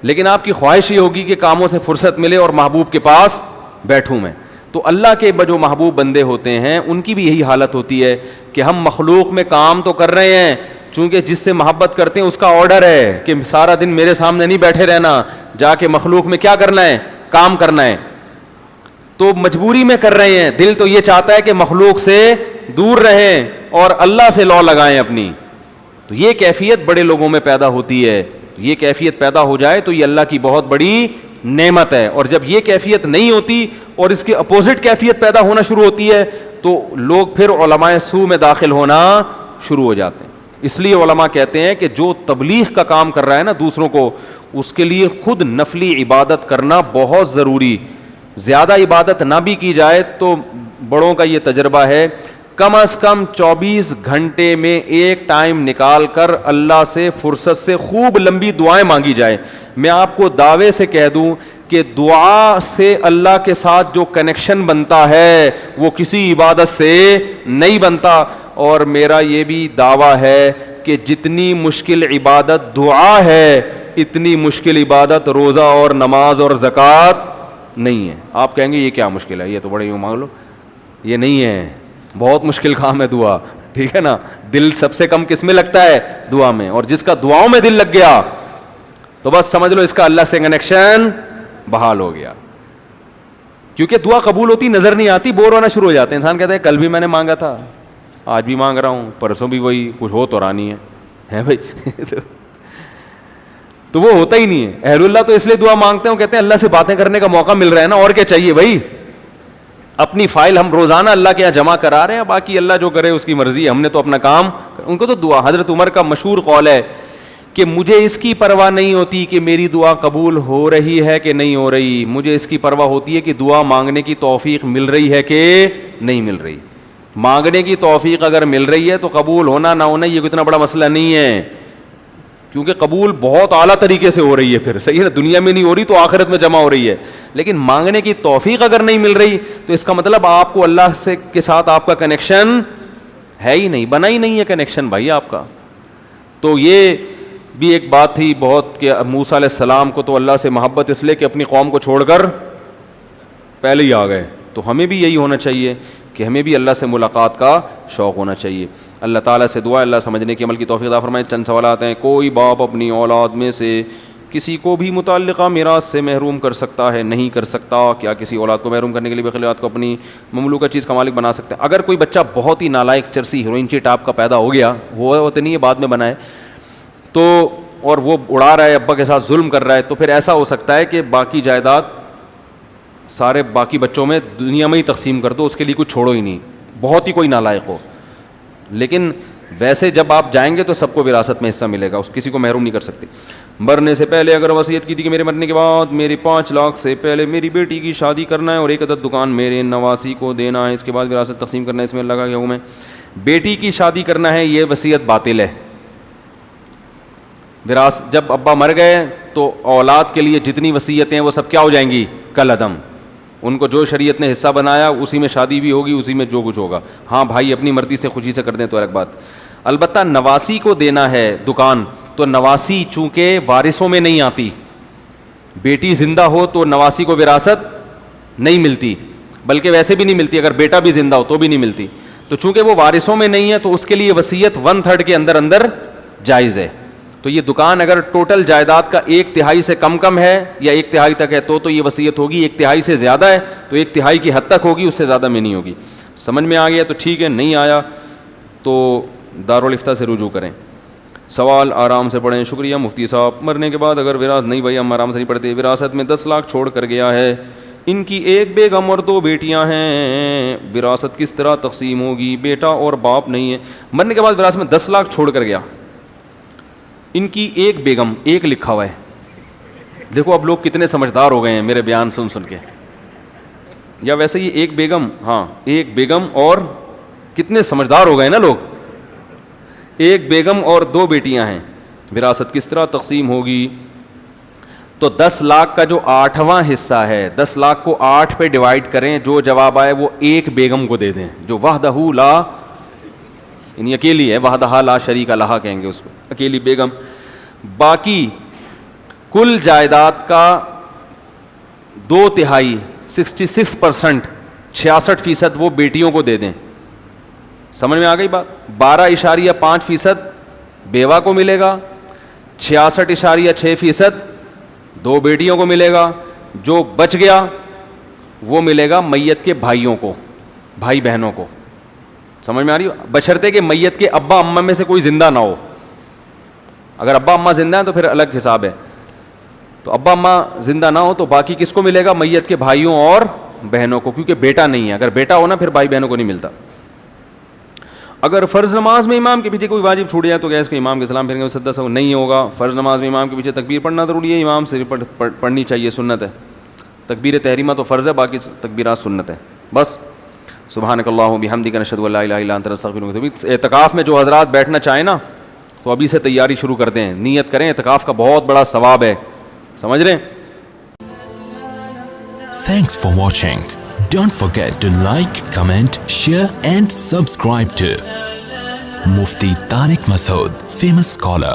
لیکن آپ کی خواہش یہ ہوگی کہ کاموں سے فرصت ملے اور محبوب کے پاس بیٹھوں میں. تو اللہ کے جو محبوب بندے ہوتے ہیں ان کی بھی یہی حالت ہوتی ہے کہ ہم مخلوق میں کام تو کر رہے ہیں, چونکہ جس سے محبت کرتے ہیں اس کا آرڈر ہے کہ سارا دن میرے سامنے نہیں بیٹھے رہنا, جا کے مخلوق میں کیا کرنا ہے, کام کرنا ہے. تو مجبوری میں کر رہے ہیں, دل تو یہ چاہتا ہے کہ مخلوق سے دور رہیں اور اللہ سے لو لگائیں اپنی. تو یہ کیفیت بڑے لوگوں میں پیدا ہوتی ہے. یہ کیفیت پیدا ہو جائے تو یہ اللہ کی بہت بڑی نعمت ہے. اور جب یہ کیفیت نہیں ہوتی اور اس کے اپوزٹ کیفیت پیدا ہونا شروع ہوتی ہے تو لوگ پھر علماء سو میں داخل ہونا شروع ہو جاتے ہیں. اس لیے علماء کہتے ہیں کہ جو تبلیغ کا کام کر رہا ہے نا دوسروں کو, اس کے لیے خود نفلی عبادت کرنا بہت ضروری. زیادہ عبادت نہ بھی کی جائے تو بڑوں کا یہ تجربہ ہے, کم از کم 24 گھنٹے میں ایک ٹائم نکال کر اللہ سے فرصت سے خوب لمبی دعائیں مانگی جائیں. میں آپ کو دعوے سے کہہ دوں کہ دعا سے اللہ کے ساتھ جو کنیکشن بنتا ہے وہ کسی عبادت سے نہیں بنتا. اور میرا یہ بھی دعویٰ ہے کہ جتنی مشکل عبادت دعا ہے اتنی مشکل عبادت روزہ اور نماز اور زکوٰۃ نہیں ہے. آپ کہیں گے یہ کیا مشکل ہے, یہ تو بڑے یوں مانگ لو. یہ نہیں ہے, بہت مشکل کام ہے دعا, ٹھیک ہے نا. دل سب سے کم کس میں لگتا ہے؟ دعا میں. اور جس کا دعاؤں میں دل لگ گیا تو بس سمجھ لو اس کا اللہ سے کنیکشن بحال ہو گیا. کیونکہ دعا قبول ہوتی نظر نہیں آتی, بور ہونا شروع ہو جاتے ہیں. انسان کہتا ہے کل بھی میں نے مانگا تھا, آج بھی مانگ رہا ہوں, پرسوں بھی وہی, کچھ ہو تو رہا نہیں ہے بھائی. تو وہ ہوتا ہی نہیں ہے. اہل اللہ تو اس لیے دعا مانگتے ہیں, کہتے ہیں اللہ سے باتیں کرنے کا موقع مل رہا ہے نا, اور کیا چاہیے بھائی. اپنی فائل ہم روزانہ اللہ کے یہاں جمع کرا رہے ہیں, باقی اللہ جو کرے اس کی مرضی, ہم نے تو اپنا کام. ان کو تو دعا, حضرت عمر کا مشہور قول ہے کہ مجھے اس کی پرواہ نہیں ہوتی کہ میری دعا قبول ہو رہی ہے کہ نہیں ہو رہی, مجھے اس کی پرواہ ہوتی ہے کہ دعا مانگنے کی توفیق مل رہی ہے کہ نہیں مل رہی. مانگنے کی توفیق اگر مل رہی ہے تو قبول ہونا نہ ہونا یہ کوئی اتنا بڑا مسئلہ نہیں ہے, کیونکہ قبول بہت اعلیٰ طریقے سے ہو رہی ہے. پھر صحیح ہے نا, دنیا میں نہیں ہو رہی تو آخرت میں جمع ہو رہی ہے. لیکن مانگنے کی توفیق اگر نہیں مل رہی تو اس کا مطلب آپ کو اللہ سے کے ساتھ آپ کا کنیکشن ہے ہی نہیں, بنا ہی نہیں ہے کنیکشن بھائی آپ کا. تو یہ بھی ایک بات تھی بہت کہ موسیٰ علیہ السلام کو تو اللہ سے محبت اس لیے کہ اپنی قوم کو چھوڑ کر پہلے ہی آ گئے. تو ہمیں بھی یہی ہونا چاہیے کہ ہمیں بھی اللہ سے ملاقات کا شوق ہونا چاہیے. اللہ تعالیٰ سے دعا اللہ سمجھنے کی عمل کی توفیق عطا فرمائے. چند سوالات ہیں. کوئی باپ اپنی اولاد میں سے کسی کو بھی متعلقہ میراث سے محروم کر سکتا ہے؟ نہیں کر سکتا. کیا کسی اولاد کو محروم کرنے کے لیے بخیل اولاد کو اپنی مملوکہ چیز کا مالک بنا سکتے ہیں؟ اگر کوئی بچہ بہت ہی نالائق چرسی ہیروئن چیٹ آپ کا پیدا ہو گیا, وہ تو نہیں ہے بعد میں بنائے, تو اور وہ اڑا رہا ہے, ابا کے ساتھ ظلم کر رہا ہے, تو پھر ایسا ہو سکتا ہے کہ باقی جائیداد سارے باقی بچوں میں دنیا میں ہی تقسیم کر دو, اس کے لیے کچھ چھوڑو ہی نہیں, بہت ہی کوئی نالائق ہو. لیکن ویسے جب آپ جائیں گے تو سب کو وراثت میں حصہ ملے گا, اس کسی کو محروم نہیں کر سکتے. مرنے سے پہلے اگر وصیت کی تھی کہ میرے مرنے کے بعد میرے 5 لاکھ سے پہلے میری بیٹی کی شادی کرنا ہے اور 1 عدد دکان میرے نواسی کو دینا ہے, اس کے بعد وراثت تقسیم کرنا ہے, اس میں اللہ کا کیا حکم ہے؟ بیٹی کی شادی کرنا ہے, یہ وصیت باطل ہے. جب ابا مر گئے تو اولاد کے لیے جتنی وصیتیں ہیں وہ سب کیا ہو جائیں گی؟ کل عدم. ان کو جو شریعت نے حصہ بنایا اسی میں شادی بھی ہوگی, اسی میں جو کچھ ہوگا. ہاں بھائی اپنی مرضی سے خوشی سے کر دیں تو الگ بات. البتہ نواسی کو دینا ہے دکان, تو نواسی چونکہ وارثوں میں نہیں آتی, بیٹی زندہ ہو تو نواسی کو وراثت نہیں ملتی, بلکہ ویسے بھی نہیں ملتی, اگر بیٹا بھی زندہ ہو تو بھی نہیں ملتی. تو چونکہ وہ وارثوں میں نہیں ہے تو اس کے لیے وصیت 1/3 کے اندر جائز ہے. تو یہ دکان اگر ٹوٹل جائیداد کا 1/3 سے کم ہے یا 1/3 تک ہے تو یہ وصیت ہوگی, 1/3 سے زیادہ ہے تو 1/3 کی حد تک ہوگی, اس سے زیادہ میں نہیں ہوگی. سمجھ میں آ گیا تو ٹھیک ہے, نہیں آیا تو دارالفتہ سے رجوع کریں. سوال آرام سے پڑھیں. شکریہ مفتی صاحب. مرنے کے بعد اگر وراثت نہیں, بھائی ہم آرام سے نہیں پڑھتے, وراثت میں 10 لاکھ چھوڑ کر گیا ہے, ان کی 1 بیگم اور 2 بیٹیاں ہیں, وراثت کس طرح تقسیم ہوگی؟ بیٹا اور باپ نہیں ہے. مرنے کے بعد وراثت میں 10 لاکھ چھوڑ کر گیا, ان کی 1 بیگم, 1 لکھا ہوا ہے. دیکھو اب لوگ کتنے سمجھدار ہو گئے ہیں میرے بیان سن کے, یا ویسے یہ 1 بیگم, ہاں 1 بیگم اور کتنے سمجھدار ہو گئے نا لوگ. 1 بیگم اور 2 بیٹیاں ہیں, وراثت کس طرح تقسیم ہوگی؟ تو 10 لاکھ کا جو 8واں حصہ ہے, 10 لاکھ کو 8 پہ ڈیوائڈ کریں, جو جواب آئے وہ 1 بیگم کو دے دیں, جو وحدہ لا یعنی اکیلی ہے, وحدہ لا شریک لہا کہیں گے اس کو, اکیلی بیگم. باقی کل جائیداد کا 2/3 66% 66% وہ بیٹیوں کو دے دیں. سمجھ میں آ گئی بات؟ 12.5% بیوہ کو ملے گا, 66.6% 2 بیٹیوں کو ملے گا, جو بچ گیا وہ ملے گا میت کے بھائیوں کو, بھائی بہنوں کو. سمجھ میں آ رہی ہو؟ بشرطے کہ میت کے ابا اماں میں سے کوئی زندہ نہ ہو. اگر ابا اماں زندہ ہیں تو پھر الگ حساب ہے, تو ابا اماں زندہ نہ ہو تو باقی کس کو ملے گا؟ میت کے بھائیوں اور بہنوں کو, کیونکہ بیٹا نہیں ہے. اگر بیٹا ہو نا پھر بھائی بہنوں کو نہیں ملتا. اگر فرض نماز میں امام کے پیچھے کوئی واجب چھوٹ جائے تو کیا اس کو امام کے سلام پھیرنے میں سجدہ سہو نہیں ہوگا؟ فرض نماز میں امام کے پیچھے تکبیر پڑھنا ضروری ہے, امام سے پڑھنی چاہیے, سنت ہے. تکبیر تحریمہ تو فرض ہے, باقی تکبیرات سنت ہے بس. سبحانک اللہم بحمدک نشہد ان لا الہ الا انت نستغفرک ونتوب الیک. اعتکاف میں جو حضرات بیٹھنا چاہیں نا تو ابھی سے تیاری شروع کر دیں, نیت کریں, اعتکاف کا بہت بڑا ثواب ہے, سمجھ رہے ہیں؟ Thanks for watching. Don't forget to like, comment, share and subscribe to Mufti Tariq Masood, famous scholar.